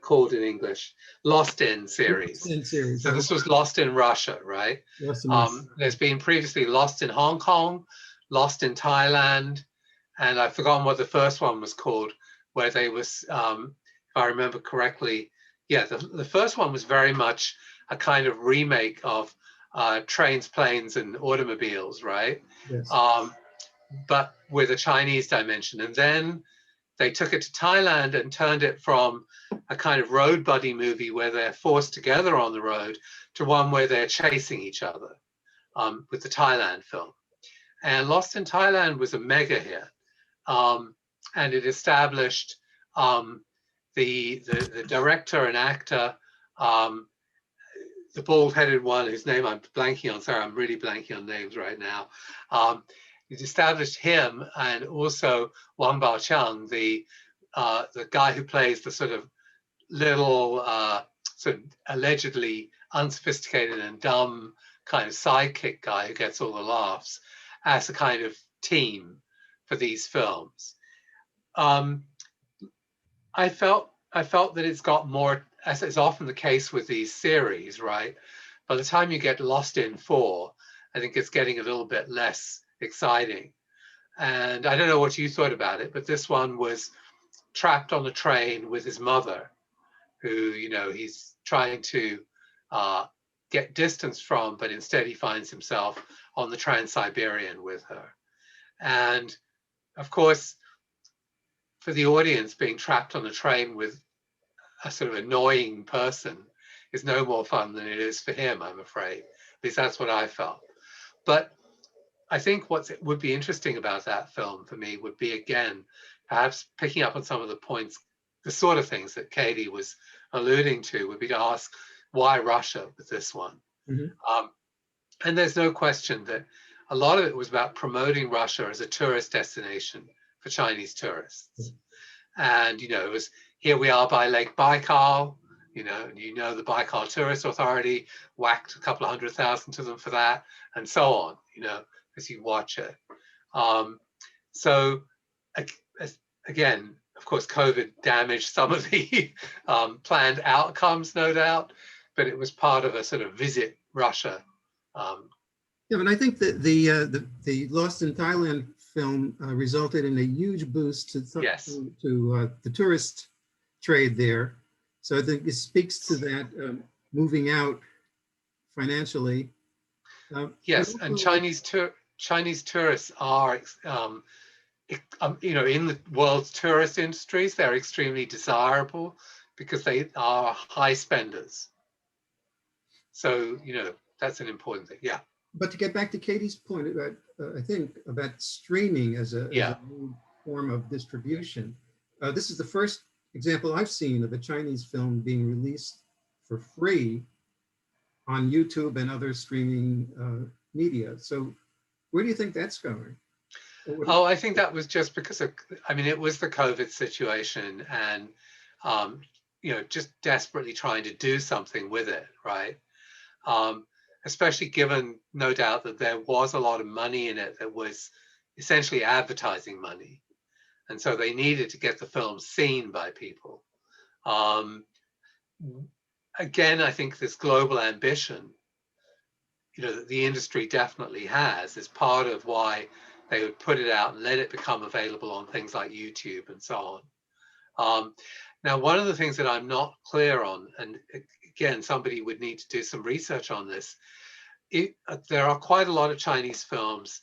B: called in English? Lost in series.
A: Lost in series.
B: So this was Lost in Russia, right?
A: Lost in Russia.
B: There's been previously Lost in Hong Kong, Lost in Thailand, and I've forgotten what the first one was called, where they was, if I remember correctly, yeah, the first one was very much a kind of remake of Trains, Planes, and Automobiles, right?
A: Yes.
B: But with a Chinese dimension. And then they took it to Thailand and turned it from a kind of road buddy movie where they're forced together on the road to one where they're chasing each other with the Thailand film. And Lost in Thailand was a mega hit. And it established the director and actor, the bald-headed one whose name I'm blanking on. Sorry, I'm really blanking on names right now. It established him, and also Wang Baoqiang, the guy who plays the sort of little, sort of allegedly unsophisticated and dumb kind of sidekick guy who gets all the laughs, as a kind of team for these films. I felt that it's got more, as is often the case with these series, right? By the time you get Lost in 4, I think it's getting a little bit less exciting. And I don't know what you thought about it, but this one was trapped on a train with his mother, who, he's trying to get distance from, but instead he finds himself on the Trans-Siberian with her. And of course, for the audience, being trapped on a train with a sort of annoying person is no more fun than it is for him, I'm afraid. At least that's what I felt. But I think what would be interesting about that film for me would be, again, perhaps picking up on some of the points, the sort of things that Katie was alluding to, would be to ask, why Russia with this one? Mm-hmm. And there's no question that a lot of it was about promoting Russia as a tourist destination for Chinese tourists. And, it was, here we are by Lake Baikal, and the Baikal Tourist Authority whacked a couple of 100,000 to them for that, and so on, as you watch it. So again, of course, COVID damaged some of the planned outcomes, no doubt, but it was part of a sort of visit Russia.
A: Yeah, but I think that the Lost in Thailand film resulted in a huge boost to the tourist trade there. So I think it speaks to that moving out financially.
B: Yes, and Chinese tourists are, in the world's tourist industries, they're extremely desirable because they are high spenders. So, that's an important thing. Yeah.
A: But to get back to Katie's point about, I think, about streaming as a new form of distribution, this is the first example I've seen of a Chinese film being released for free on YouTube and other streaming media. So where do you think that's going?
B: Oh, I think that was just because of, it was the COVID situation and, just desperately trying to do something with it, right? Especially given, no doubt, that there was a lot of money in it that was essentially advertising money. And so they needed to get the film seen by people. Again, I think this global ambition, that the industry definitely has, is part of why they would put it out and let it become available on things like YouTube and so on. Now, one of the things that I'm not clear on, and again, somebody would need to do some research on this, there are quite a lot of Chinese films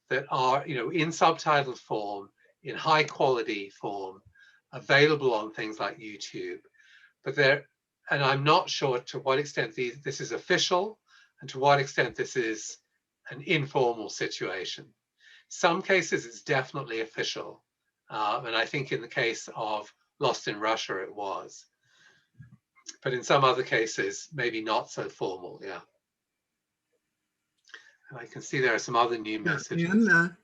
B: that are, in subtitled form, in high quality form, available on things like YouTube. But and I'm not sure to what extent this is official and to what extent this is an informal situation. Some cases it's definitely official. And I think in the case of Lost in Russia, it was. But in some other cases, maybe not so formal, yeah. And I can see there are some other new messages.
A: And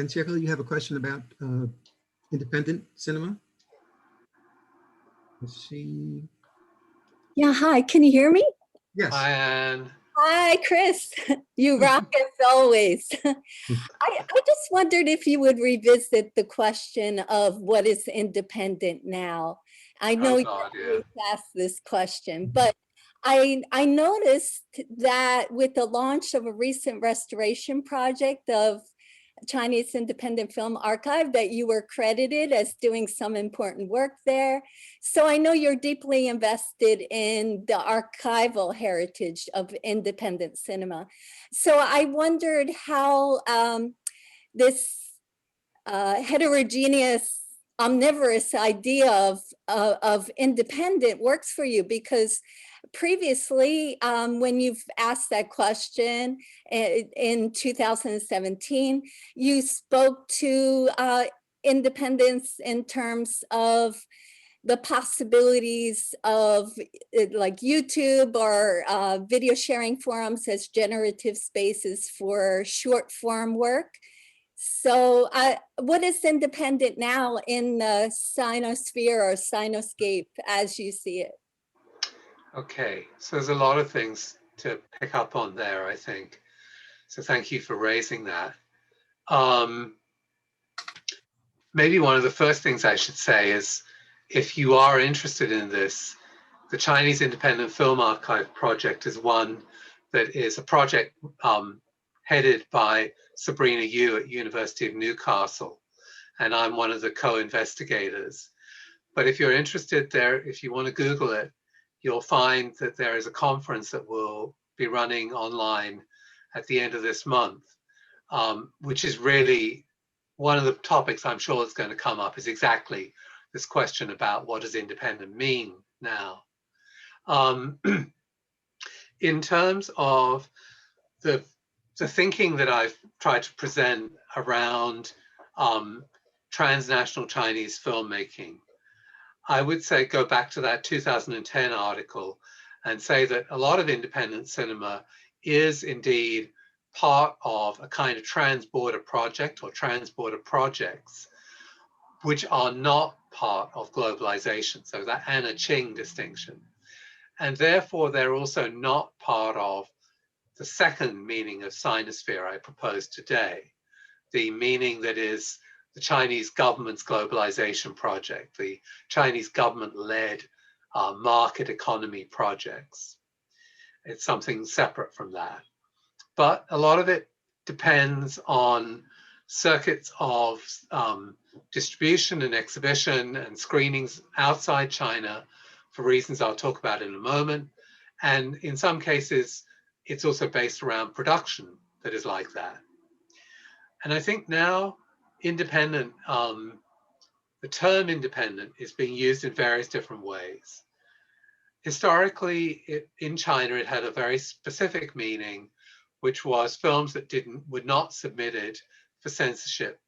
A: Cheryl, you have a question about independent cinema? Let's see.
H: Yeah, hi, can you hear me?
A: Yes.
B: Hi, Anne.
H: Hi, Chris. You rock as always. I just wondered if you would revisit the question of what is independent now. I know you always ask this question, but I noticed that with the launch of a recent restoration project of Chinese Independent Film Archive, that you were credited as doing some important work there. So I know you're deeply invested in the archival heritage of independent cinema. So I wondered how this heterogeneous, omnivorous idea of independent works for you, because previously, when you've asked that question in 2017, you spoke to independence in terms of the possibilities of like YouTube or video sharing forums as generative spaces for short form work. So what is independent now in the Sinosphere or Sinoscape as you see it?
B: Okay, so there's a lot of things to pick up on there, I think. So thank you for raising that. Maybe one of the first things I should say is, if you are interested in this, the Chinese Independent Film Archive project is one that is a project headed by Sabrina Yu at University of Newcastle, and I'm one of the co-investigators. But if you're interested there, if you want to Google it, you'll find that there is a conference that will be running online at the end of this month, which is really one of the topics I'm sure is going to come up, is exactly this question about what does independent mean now. In terms of the thinking that I've tried to present around transnational Chinese filmmaking, I would say go back to that 2010 article and say that a lot of independent cinema is indeed part of a kind of trans-border project or trans-border projects, which are not part of globalization. So that Anna Ching distinction. And therefore, they're also not part of the second meaning of Sinosphere I proposed today, the meaning that is the Chinese government's globalization project, the Chinese government-led market economy projects. It's something separate from that. But a lot of it depends on circuits of distribution and exhibition and screenings outside China for reasons I'll talk about in a moment. And in some cases, it's also based around production that is like that. And I think now independent, the term independent is being used in various different ways. Historically, in China, it had a very specific meaning, which was films that were not submitted for censorship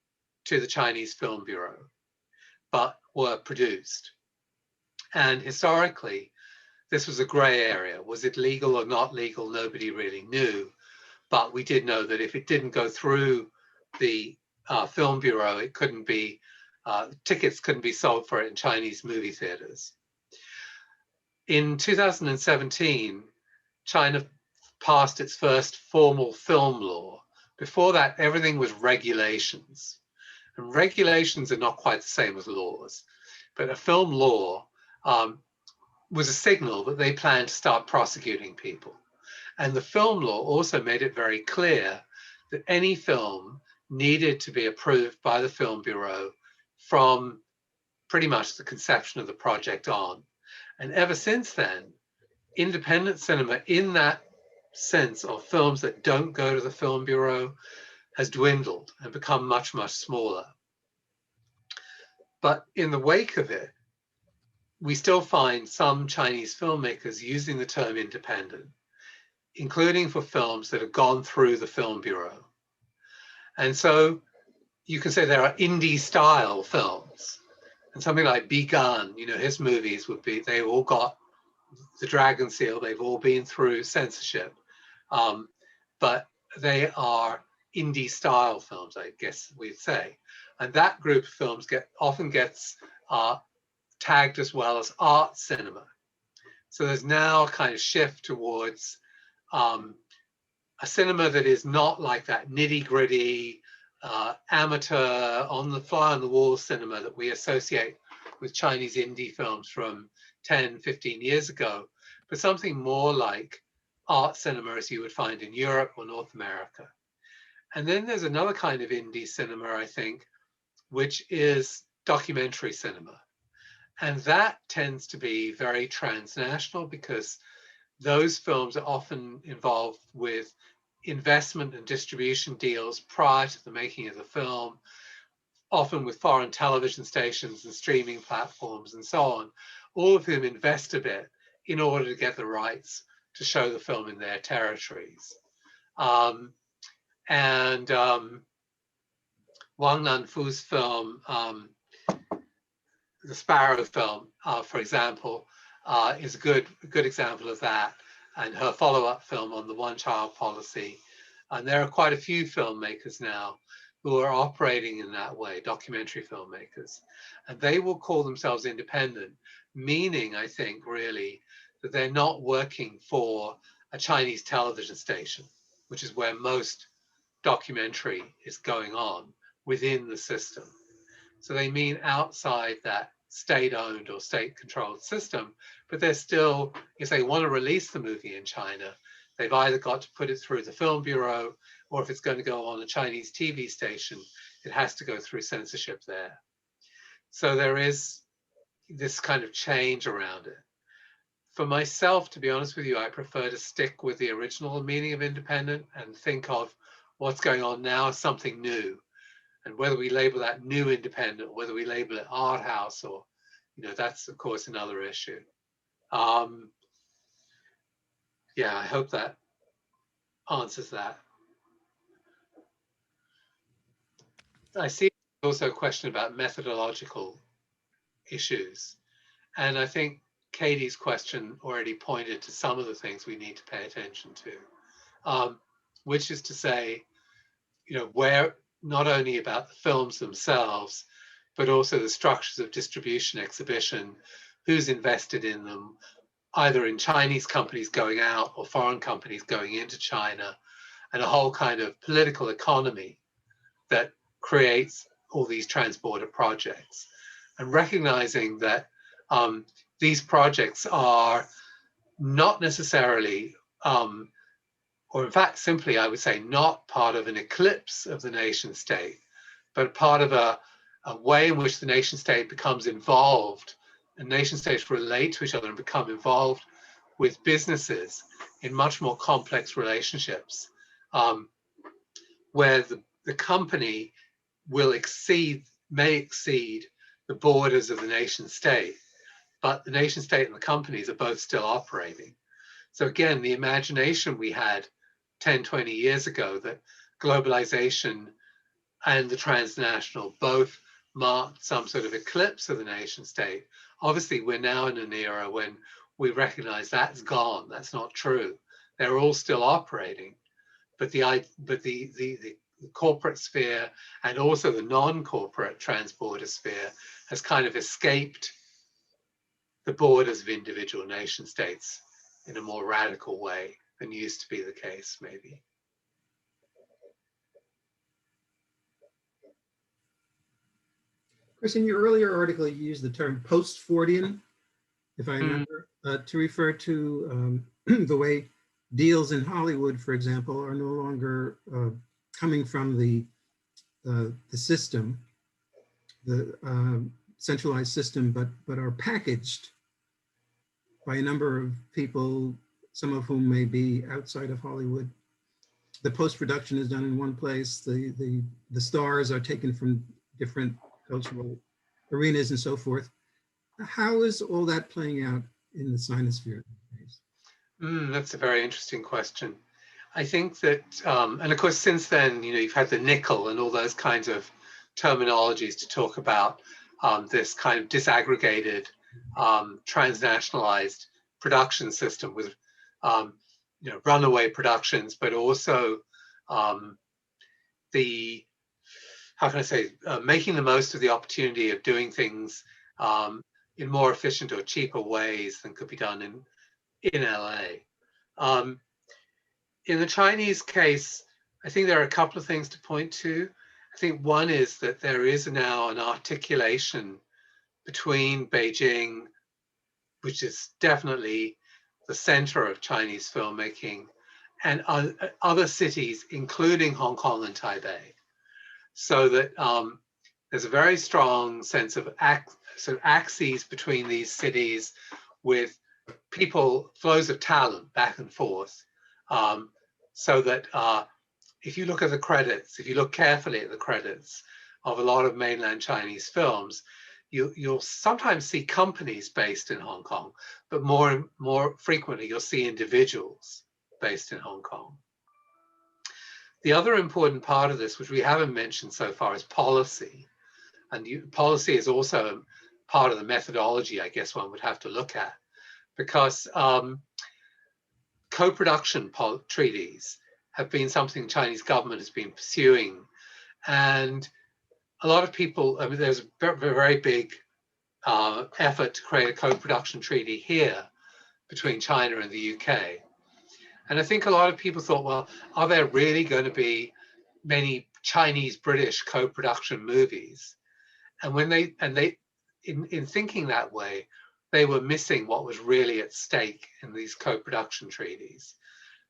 B: to the Chinese Film Bureau, but were produced. And historically, this was a gray area. Was it legal or not legal? Nobody really knew. But we did know that if it didn't go through the Film Bureau, it couldn't be, tickets couldn't be sold for it in Chinese movie theaters. In 2017, China passed its first formal film law. Before that, everything was regulations. And regulations are not quite the same as laws. But a film law was a signal that they planned to start prosecuting people. And the film law also made it very clear that any film needed to be approved by the Film Bureau from pretty much the conception of the project on. And ever since then, independent cinema in that sense of films that don't go to the Film Bureau has dwindled and become much, much smaller. But in the wake of it, we still find some Chinese filmmakers using the term independent, including for films that have gone through the Film Bureau. And so you can say there are indie style films, and something like Begun, you know, his movies would be, they all got the Dragon Seal, they've all been through censorship, but they are indie style films, I guess we'd say. And that group of films often gets tagged as well as art cinema. So there's now a kind of shift towards a cinema that is not like that nitty gritty, amateur, on the fly on the wall cinema that we associate with Chinese indie films from 10, 15 years ago, but something more like art cinema as you would find in Europe or North America. And then there's another kind of indie cinema, I think, which is documentary cinema. And that tends to be very transnational because those films are often involved with investment and distribution deals prior to the making of the film, often with foreign television stations and streaming platforms and so on, all of whom invest a bit in order to get the rights to show the film in their territories. Wang Nanfu's film, the Sparrow film, for example, is a good example of that, and her follow-up film on the one-child policy. And there are quite a few filmmakers now who are operating in that way, documentary filmmakers, and they will call themselves independent, meaning, I think, really, that they're not working for a Chinese television station, which is where most documentary is going on within the system. So they mean outside that state-owned or state-controlled system, but they're still, if they want to release the movie in China, they've either got to put it through the Film Bureau, or if it's going to go on a Chinese TV station, it has to go through censorship there. So there is this kind of change around it. For myself, to be honest with you, I prefer to stick with the original meaning of independent and think of what's going on now as something new. And whether we label that new independent, whether we label it art house, or, you know, that's of course another issue. Yeah, I hope that answers that. I see also a question about methodological issues. And I think Katie's question already pointed to some of the things we need to pay attention to, which is to say, you know, where not only about the films themselves, but also the structures of distribution, exhibition, who's invested in them, either in Chinese companies going out or foreign companies going into China, and a whole kind of political economy that creates all these transborder projects. And recognizing that these projects are not necessarily, or in fact, simply, I would say, not part of an eclipse of the nation state, but part of a way in which the nation state becomes involved, and nation states relate to each other and become involved with businesses in much more complex relationships, where the company may exceed the borders of the nation state, but the nation state and the companies are both still operating. So again, the imagination we had 10, 20 years ago that globalization and the transnational both marked some sort of eclipse of the nation state. Obviously, we're now in an era when we recognize that's gone. That's not true. They're all still operating, but the corporate sphere and also the non-corporate transborder sphere has kind of escaped the borders of individual nation states in a more radical way than used to be the case, maybe.
A: Chris, in your earlier article, you used the term post-Fordian, if I remember, to refer to the way deals in Hollywood, for example, are no longer coming from the system, the centralized system, but are packaged by a number of people, some of whom may be outside of Hollywood. The post-production is done in one place. The stars are taken from different cultural arenas and so forth. How is all that playing out in the Sinosphere?
B: That's a very interesting question. I think that, and of course, since then, you've had the nickel and all those kinds of terminologies to talk about this kind of disaggregated, transnationalized production system with, runaway productions, but also making the most of the opportunity of doing things in more efficient or cheaper ways than could be done in LA. In the Chinese case, I think there are a couple of things to point to. I think one is that there is now an articulation between Beijing, which is definitely the center of Chinese filmmaking, and other cities, including Hong Kong and Taipei. So that there's a very strong sense of axes between these cities with flows of talent back and forth. So that if you look at the credits, if you look carefully at the credits of a lot of mainland Chinese films, you'll sometimes see companies based in Hong Kong, but more frequently you'll see individuals based in Hong Kong. The other important part of this, which we haven't mentioned so far, is policy. And policy is also part of the methodology, I guess one would have to look at, because co-production treaties have been something the Chinese government has been pursuing. And a lot of people, there's a very big effort to create a co-production treaty here between China and the UK. And I think a lot of people thought, well, are there really going to be many Chinese-British co-production movies? And in thinking that way, they were missing what was really at stake in these co-production treaties.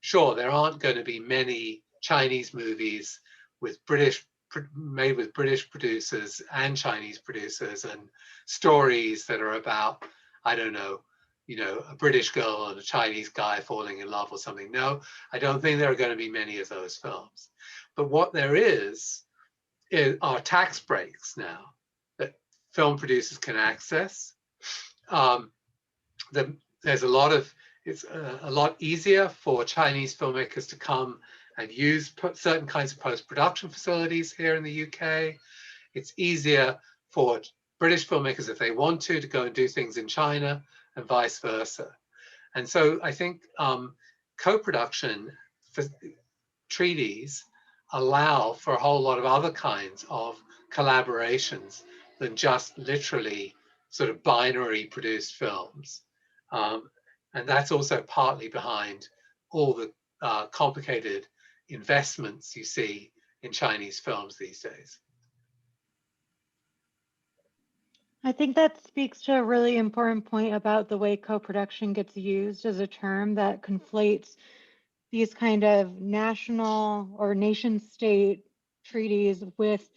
B: Sure, there aren't going to be many Chinese movies made with British producers and Chinese producers, and stories that are about, I don't know, a British girl and a Chinese guy falling in love or something. No, I don't think there are going to be many of those films. But what there are tax breaks now that film producers can access. It's a lot easier for Chinese filmmakers to come and use certain kinds of post-production facilities here in the UK. It's easier for British filmmakers, if they want to go and do things in China, and vice versa. And so I think co-production treaties allow for a whole lot of other kinds of collaborations than just literally sort of binary produced films. And that's also partly behind all the complicated investments you see in Chinese films these days.
C: I think that speaks to a really important point about the way co-production gets used as a term that conflates these kind of national or nation state treaties with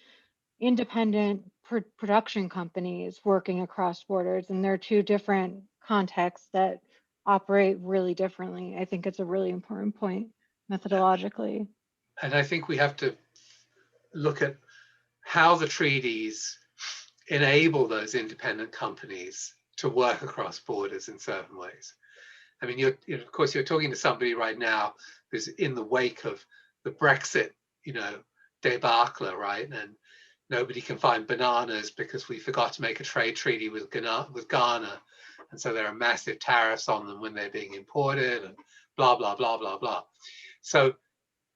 C: independent production companies working across borders. And they're two different contexts that operate really differently. I think it's a really important point methodologically.
B: And I think we have to look at how the treaties enable those independent companies to work across borders in certain ways. I mean, of course, you're talking to somebody right now who's in the wake of the Brexit, debacle, right? And nobody can find bananas because we forgot to make a trade treaty with Ghana. And so there are massive tariffs on them when they're being imported and blah, blah, blah, blah, blah. So,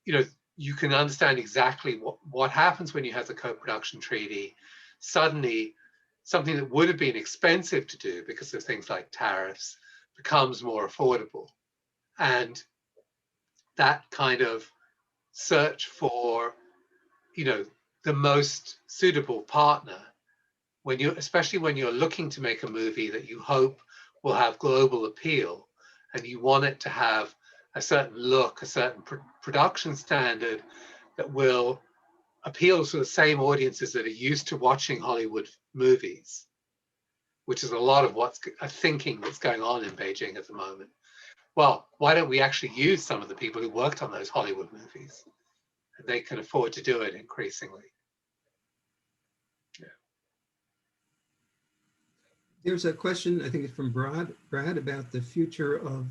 B: you can understand exactly what happens when you have the co-production treaty. Suddenly, something that would have been expensive to do because of things like tariffs becomes more affordable. And that kind of search for, the most suitable partner, especially when you're looking to make a movie that you hope will have global appeal, and you want it to have a certain look, a certain production standard that will appeal to the same audiences that are used to watching Hollywood movies, which is a lot of what's thinking that's going on in Beijing at the moment. Well, why don't we actually use some of the people who worked on those Hollywood movies? And they can afford to do it increasingly. Yeah.
A: There's a question, I think it's from Brad about the future of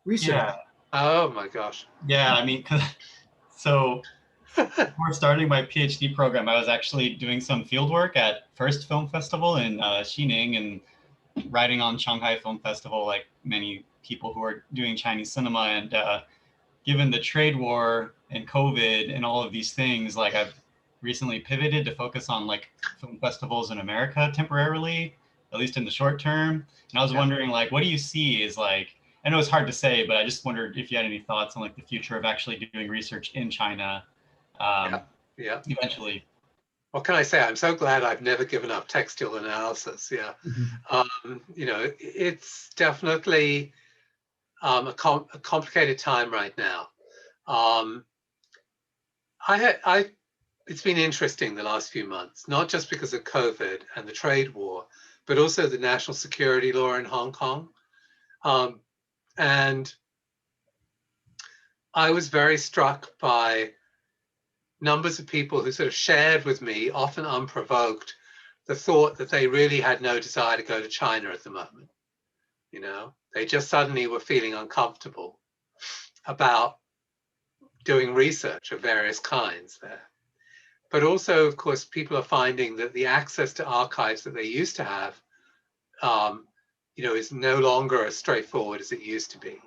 A: research.
F: Yeah.
B: Oh my gosh.
F: Yeah, I mean, so before starting my PhD program, I was actually doing some field work at First Film Festival in Xining and writing on Shanghai Film Festival, like many people who are doing Chinese cinema. And given the trade war and COVID and all of these things, like I've recently pivoted to focus on like film festivals in America temporarily, at least in the short term. And I was wondering, like, what do you see is like, I know it's hard to say, but I just wondered if you had any thoughts on like the future of actually doing research in China eventually.
B: What can I say? I'm so glad I've never given up textual analysis. Yeah. It's definitely a complicated time right now. It's been interesting the last few months, not just because of COVID and the trade war, but also the national security law in Hong Kong. And I was very struck by numbers of people who sort of shared with me, often unprovoked, the thought that they really had no desire to go to China at the moment. They just suddenly were feeling uncomfortable about doing research of various kinds there. But also, of course, people are finding that the access to archives that they used to have, is no longer as straightforward as it used to be.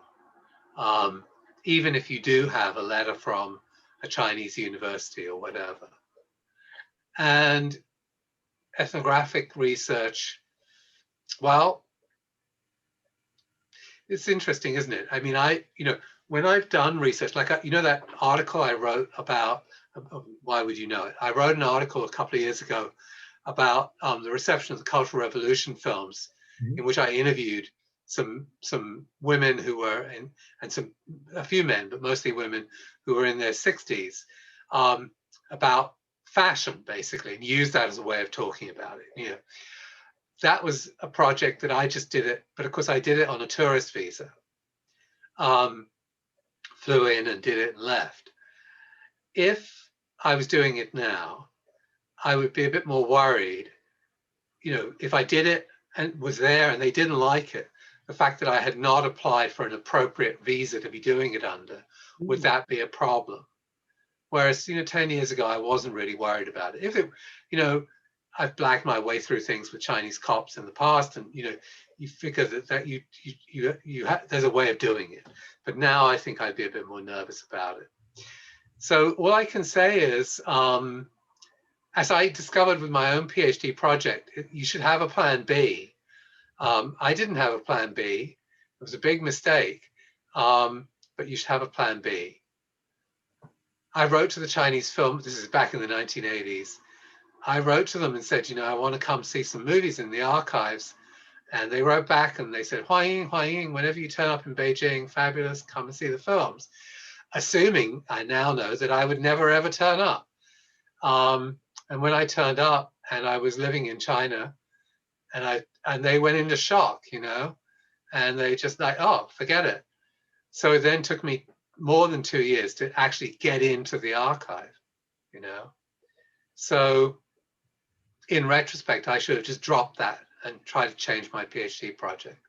B: Even if you do have a letter from a Chinese university or whatever. And ethnographic research, well, it's interesting, isn't it? I mean, when I've done research, like, that article I wrote about, why would you know it? I wrote an article a couple of years ago about the reception of the Cultural Revolution films, in which I interviewed some women who were and a few men, but mostly women who were in their 60s, about fashion, basically, and used that as a way of talking about it. That was a project that I just did it, but of course I did it on a tourist visa. Flew in and did it and left. If I was doing it now, I would be a bit more worried. If I did it and was there and they didn't like it, the fact that I had not applied for an appropriate visa to be doing it under, would that be a problem? Whereas, 10 years ago, I wasn't really worried about it. If it, I've blacked my way through things with Chinese cops in the past, and you figure that there's a way of doing it. But now I think I'd be a bit more nervous about it. So all I can say is, as I discovered with my own PhD project, you should have a plan B. I didn't have a plan B. It was a big mistake, but you should have a plan B. I wrote to the Chinese film, this is back in the 1980s. I wrote to them and said, you know, I want to come see some movies in the archives. And they wrote back and they said, Huaying, Huaying, whenever you turn up in Beijing, fabulous, come and see the films. Assuming I now know that I would never ever turn up. And when I turned up and I was living in China, and they went into shock, you know, and they just like, oh, forget it. So it then took me more than 2 years to actually get into the archive, you know. So in retrospect, I should have just dropped that and tried to change my PhD project.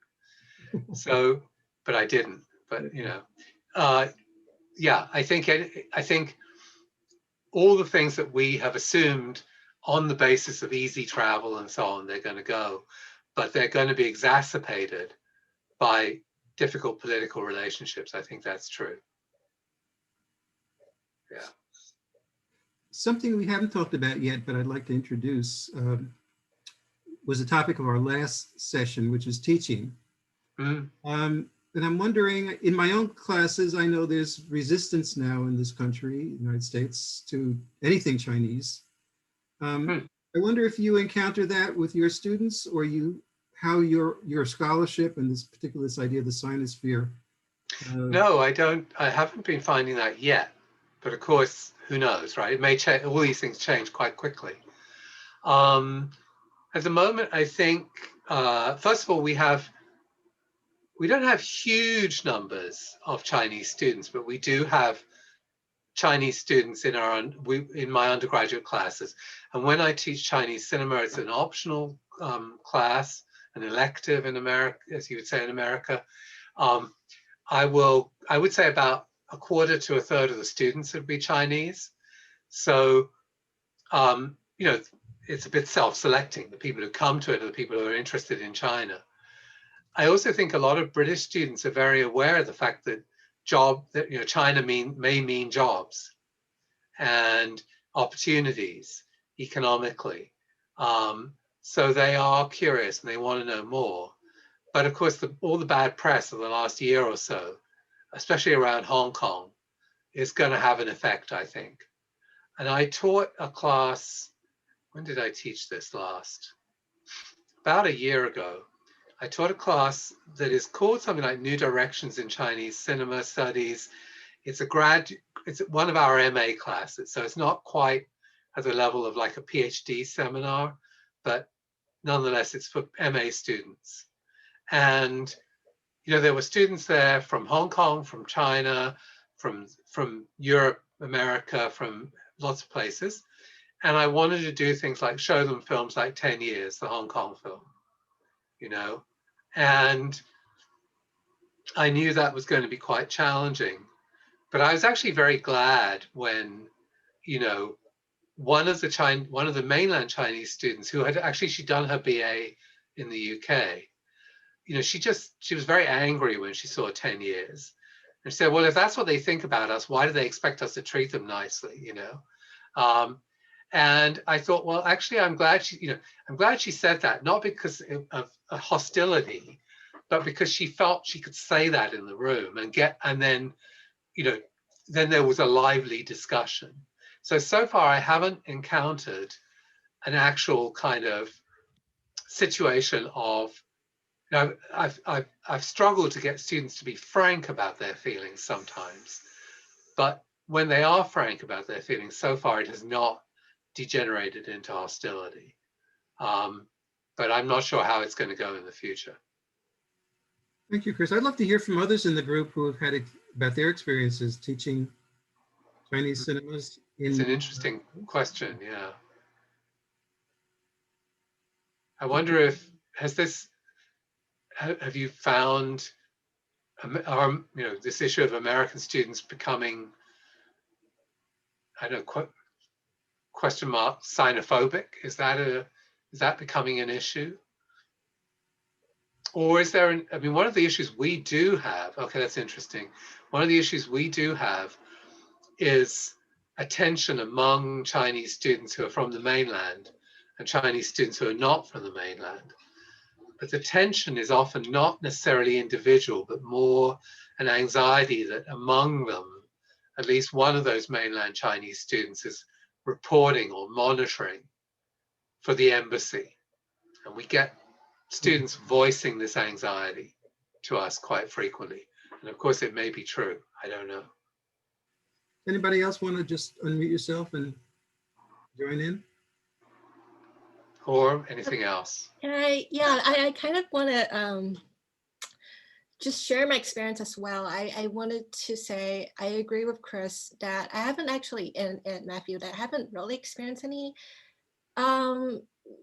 B: So, but I didn't. But you know, yeah, I think all the things that we have assumed on the basis of easy travel and so on, they're going to go, but they're going to be exacerbated by difficult political relationships. I think that's true. Yeah.
A: Something we haven't talked about yet, but I'd like to introduce was the topic of our last session, which is teaching. And I'm wondering, in my own classes, I know there's resistance now in this country, United States, to anything Chinese. I wonder if you encounter that with your students, or how your scholarship and this idea of the Sinosphere.
B: No, I don't. I haven't been finding that yet. But of course, who knows, right? It may change. All these things change quite quickly. At the moment, I think, first of all, we don't have huge numbers of Chinese students, but we do have Chinese students in my undergraduate classes. And when I teach Chinese cinema, it's an optional class, an elective in America, as you would say in America. I would say about a quarter to a third of the students would be Chinese. So, you know, it's a bit self-selecting. The people who come to it are the people who are interested in China. I also think a lot of British students are very aware of the fact that China may mean jobs and opportunities economically. So they are curious and they want to know more. But of course, all the bad press of the last year or so, especially around Hong Kong, is going to have an effect, I think. And I taught a class, when did I teach this last? About a year ago. I taught a class that is called something like New Directions in Chinese Cinema Studies. It's one of our MA classes, so it's not quite at the level of like a PhD seminar, but nonetheless, it's for MA students. And you know, there were students there from Hong Kong, from China, from Europe, America, from lots of places. And I wanted to do things like show them films like 10 Years, the Hong Kong film, you know. And I knew that was going to be quite challenging. But I was actually very glad when, you know, one of the mainland Chinese students who had she'd done her BA in the UK, you know, she was very angry when she saw 10 Years. And she said, well, if that's what they think about us, why do they expect us to treat them nicely, you know? And I thought, well, actually, I'm glad she said that, not because of a hostility, but because she felt she could say that in the room and then, you know, then there was a lively discussion. So far, I haven't encountered an actual kind of situation of, you know, I've struggled to get students to be frank about their feelings sometimes, but when they are frank about their feelings, so far it has not degenerated into hostility. But I'm not sure how it's going to go in the future.
A: Thank you, Chris. I'd love to hear from others in the group who have had about their experiences teaching Chinese cinemas.
B: It's an interesting question, yeah. I wonder if, have you found, you know, this issue of American students becoming, I don't know, question mark, xenophobic? Is that becoming an issue? Or is there, I mean, one of the issues we do have, okay, that's interesting. One of the issues we do have is, a tension among Chinese students who are from the mainland and Chinese students who are not from the mainland. But the tension is often not necessarily individual, but more an anxiety that among them, at least one of those mainland Chinese students is reporting or monitoring for the embassy. And we get students voicing this anxiety to us quite frequently. And of course, it may be true. I don't know.
A: Anybody else want to just unmute yourself and join in?
B: Or anything else?
I: I kind of want to just share my experience as well. I wanted to say I agree with Chris that I haven't actually, and Matthew, that I haven't really experienced any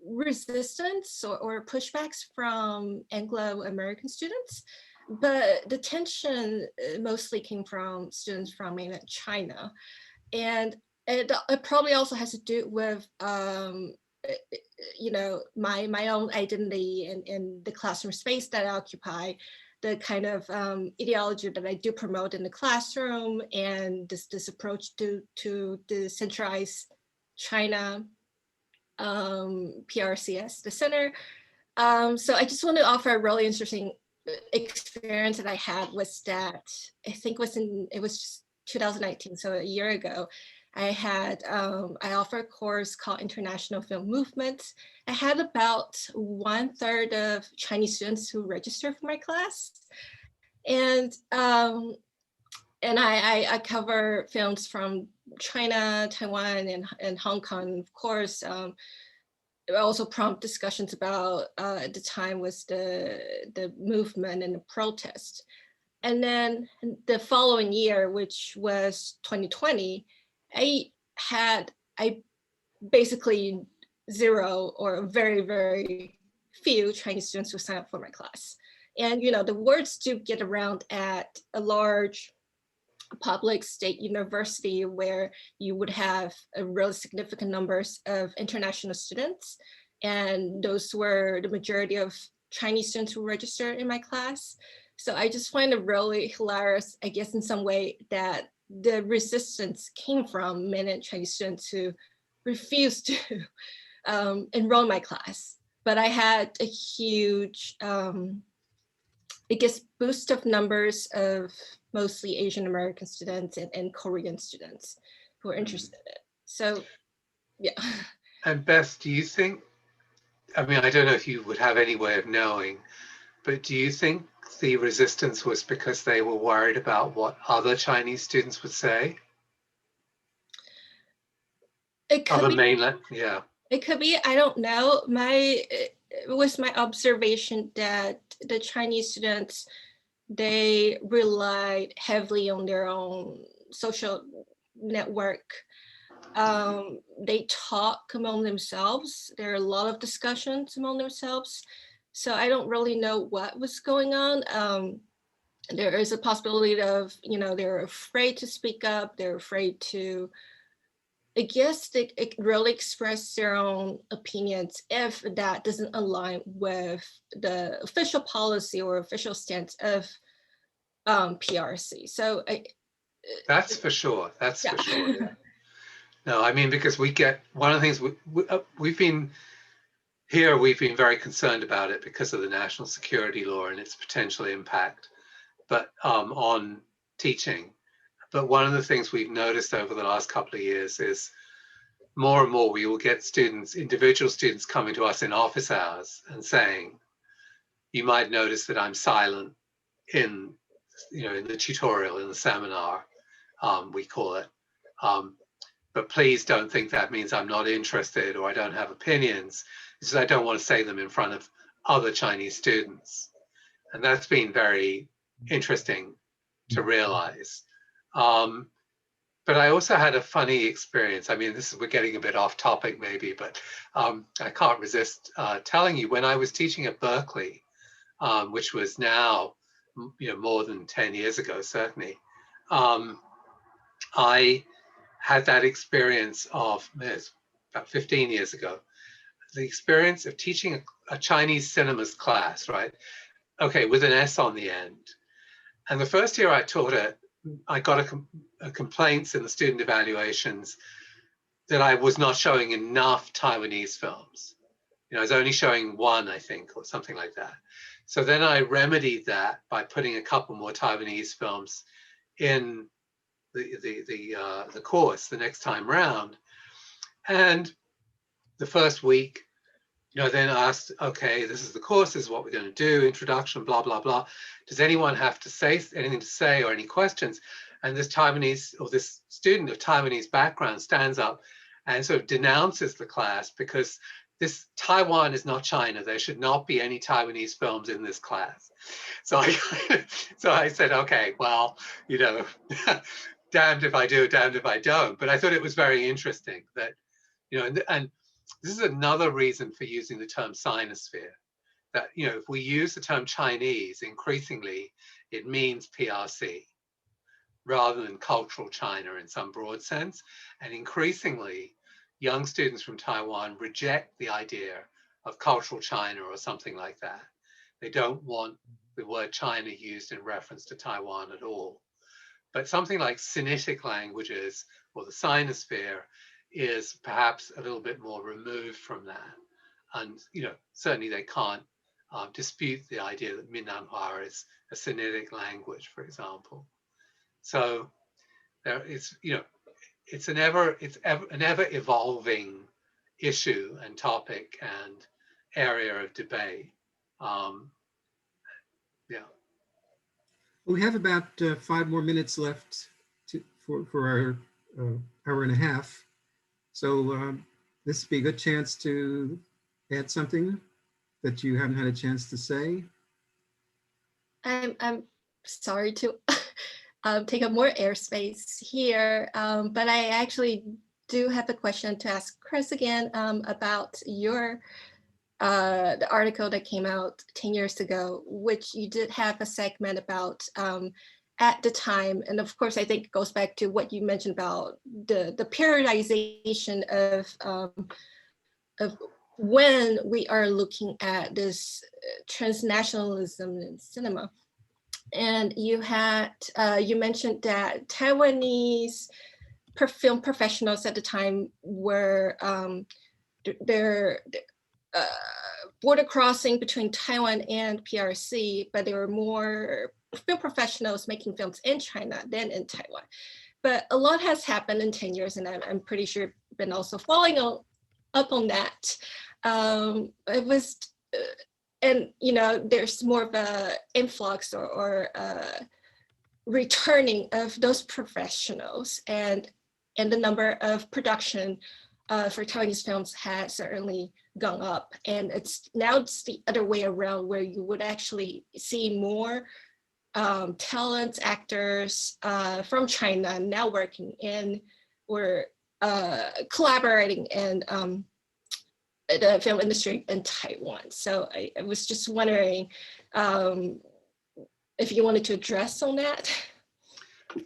I: resistance or pushbacks from Anglo-American students, but the tension mostly came from students from mainland China. And it probably also has to do with you know, my own identity in the classroom space that I occupy, the kind of ideology that I do promote in the classroom, and this approach to decentralize China, PRCS, the center. So I just want to offer a really interesting experience that I had was that I think it was just 2019, so a year ago. I offer a course called International Film Movement. I had about 1/3 of Chinese students who registered for my class. And I cover films from China, Taiwan, and Hong Kong, of course. It also prompt discussions about, at the time was the movement and the protest. And then the following year, which was 2020, I basically zero or very, very few Chinese students who signed up for my class. And, you know, the words do get around at a large public state university where you would have a really significant numbers of international students. And those were the majority of Chinese students who registered in my class. So I just find it really hilarious, I guess, in some way, that the resistance came from mainland Chinese students who refused to enroll in my class. But I had a huge, I guess, boost of numbers of mostly Asian American students and Korean students who are interested in it. So, yeah.
B: And Beth, do you think, I mean, I don't know if you would have any way of knowing, but do you think the resistance was because they were worried about what other Chinese students would say?
I: It could
B: Other
I: be,
B: mainland, yeah.
I: it could be, I don't know. It was my observation that the Chinese students, they relied heavily on their own social network. They talk among themselves. There are a lot of discussions among themselves. So I don't really know what was going on. There is a possibility of, you know, they're afraid to speak up. They're afraid to, I guess, they really express their own opinions if that doesn't align with the official policy or official stance of PRC. So
B: That's for sure. That's
I: yeah.
B: for sure. Yeah. No, I mean, because we get, one of the things we've been very concerned about it because of the national security law and its potential impact, but on teaching. But one of the things we've noticed over the last couple of years is more and more we will get students, individual students, coming to us in office hours and saying, you might notice that I'm silent in, you know, in the tutorial, in the seminar, we call it. But please don't think that means I'm not interested or I don't have opinions. It's just I don't want to say them in front of other Chinese students. And that's been very interesting to realize. But I also had a funny experience. I mean, we're getting a bit off topic maybe, but I can't resist telling you, when I was teaching at Berkeley, which was now, you know, more than 10 years ago, certainly, I had that experience of, about 15 years ago, the experience of teaching a Chinese cinemas class, right? Okay, with an S on the end. And the first year I taught it, I got a complaints in the student evaluations that I was not showing enough Taiwanese films. You know, I was only showing one, I think, or something like that. So then I remedied that by putting a couple more Taiwanese films in the course the next time round. And the first week, you know, then asked, okay, this is the course, this is what we're going to do, introduction, blah, blah, blah. Does anyone have to say anything to say or any questions? And this Taiwanese, or this student of Taiwanese background stands up and sort of denounces the class because this Taiwan is not China. There should not be any Taiwanese films in this class. So I said, okay, well, you know, damned if I do, damned if I don't. But I thought it was very interesting that, you know, and this is another reason for using the term Sinosphere. That, you know, if we use the term Chinese, increasingly it means PRC rather than cultural China in some broad sense. And increasingly, young students from Taiwan reject the idea of cultural China or something like that. They don't want the word China used in reference to Taiwan at all. But something like Sinitic languages or the Sinosphere is perhaps a little bit more removed from that. And, you know, certainly they can't dispute the idea that Minanhua is a Sinitic language, for example. So there is, you know, it's an ever evolving issue and topic and area of debate. Yeah.
A: We have about 5 more minutes left for our hour and a half. So this would be a good chance to add something that you haven't had a chance to say.
I: I'm sorry to take up more airspace here, but I actually do have a question to ask Chris again about your the article that came out 10 years ago, which you did have a segment about at the time. And of course, I think it goes back to what you mentioned about the periodization of when we are looking at this transnationalism in cinema. And you had, you mentioned that Taiwanese film professionals at the time were they're border crossing between Taiwan and PRC, but there were more film professionals making films in China than in Taiwan. But a lot has happened in 10 years, and I'm pretty sure you've been also following up on that. It was, and you know, there's more of a influx or returning of those professionals, and the number of production for Taiwanese films has certainly gone up. And it's the other way around, where you would actually see more talent actors from China now working in or collaborating in the film industry in Taiwan. So I was just wondering if you wanted to address on that.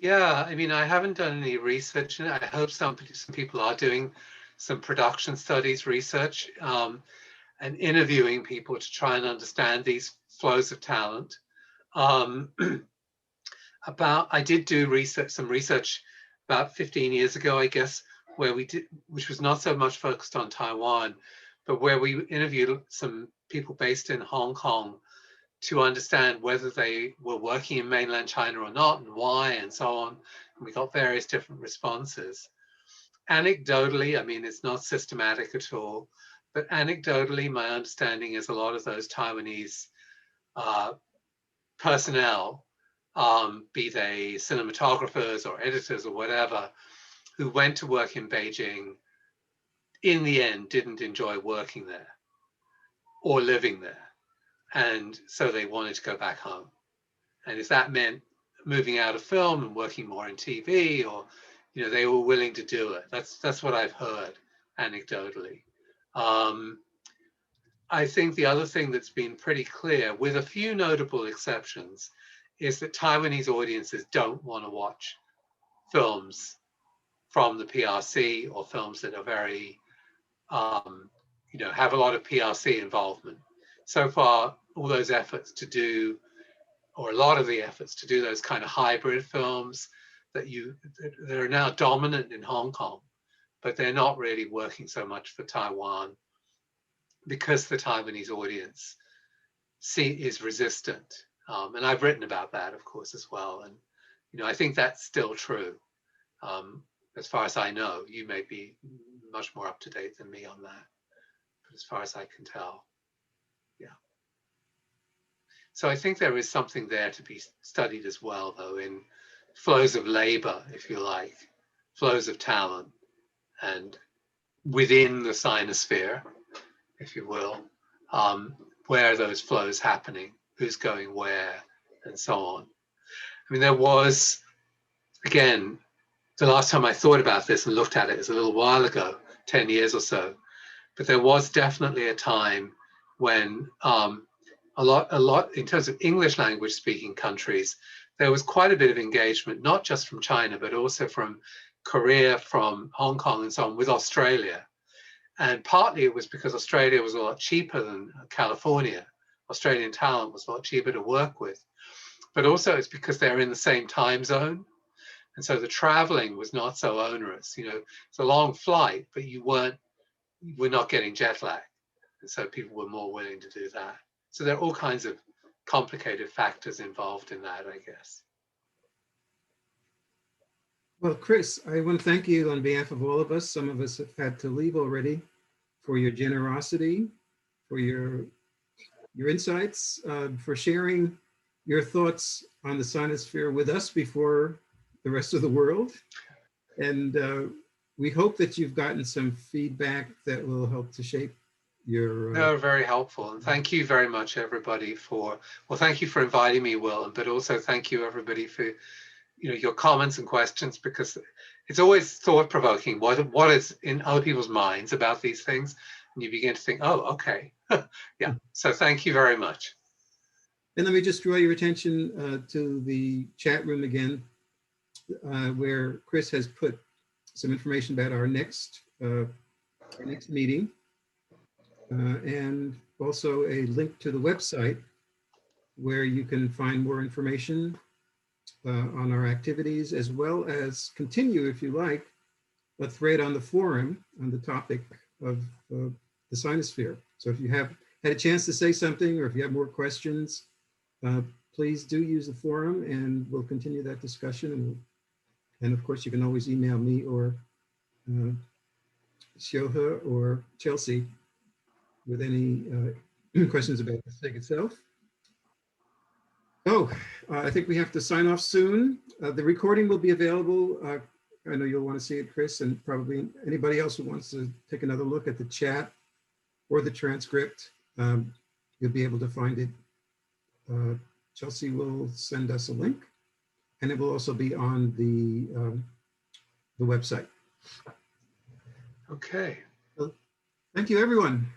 B: Yeah, I mean, I haven't done any research, and I hope some people are doing some production studies research and interviewing people to try and understand these flows of talent. I did do some research about 15 years ago, I guess, where we did, which was not so much focused on Taiwan, but where we interviewed some people based in Hong Kong to understand whether they were working in mainland China or not, and why, and so on. And we got various different responses. Anecdotally, I mean, it's not systematic at all, but anecdotally, my understanding is a lot of those Taiwanese personnel, be they cinematographers or editors or whatever, who went to work in Beijing, in the end, didn't enjoy working there or living there. And so they wanted to go back home. And if that meant moving out of film and working more in TV, or, you know, they were willing to do it. That's what I've heard anecdotally. I think the other thing that's been pretty clear, with a few notable exceptions, is that Taiwanese audiences don't want to watch films from the PRC or films that are very, you know, have a lot of PRC involvement. So far, all those efforts to do or a lot of the efforts to do those kind of hybrid films that are now dominant in Hong Kong, but they're not really working so much for Taiwan because the Taiwanese audience is resistant. And I've written about that, of course, as well. And, you know, I think that's still true. As far as I know, you may be much more up to date than me on that, but as far as I can tell, yeah. So I think there is something there to be studied as well, though, in flows of labor, if you like, flows of talent, and within the Sinosphere, if you will, where are those flows happening, who's going where, and so on. I mean, there was, again, the last time I thought about this and looked at it is a little while ago, 10 years or so, but there was definitely a time when a lot in terms of English language speaking countries, there was quite a bit of engagement, not just from China, but also from Korea, from Hong Kong and so on, with Australia. And partly it was because Australia was a lot cheaper than California. Australian talent was a lot cheaper to work with. But also it's because they're in the same time zone. And so the traveling was not so onerous. You know, it's a long flight, but we're not getting jet lag. And so people were more willing to do that. So there are all kinds of complicated factors involved in that, I guess.
A: Well, Chris, I want to thank you on behalf of all of us. Some of us have had to leave already, for your generosity, for your insights, for sharing your thoughts on the Sinosphere with us before the rest of the world. And we hope that you've gotten some feedback that will help to shape your...
B: No, very helpful. And thank you very much, everybody, thank you for inviting me, Will, but also thank you, everybody, for your comments and questions, because it's always thought-provoking what is in other people's minds about these things. And you begin to think, oh, okay. Yeah, so thank you very much.
A: And let me just draw your attention to the chat room again, where Chris has put some information about our next meeting, and also a link to the website where you can find more information on our activities, as well as continue, if you like, a thread on the forum on the topic of the Sinosphere. So if you have had a chance to say something, or if you have more questions, please do use the forum, and we'll continue that discussion. And of course, you can always email me or Shoha or Chelsea with any questions about the SIG itself. Oh, I think we have to sign off soon. The recording will be available. I know you'll want to see it, Chris, and probably anybody else who wants to take another look at the chat or the transcript, you'll be able to find it. Chelsea will send us a link, and it will also be on the website.
B: Okay.
A: Well, thank you, everyone.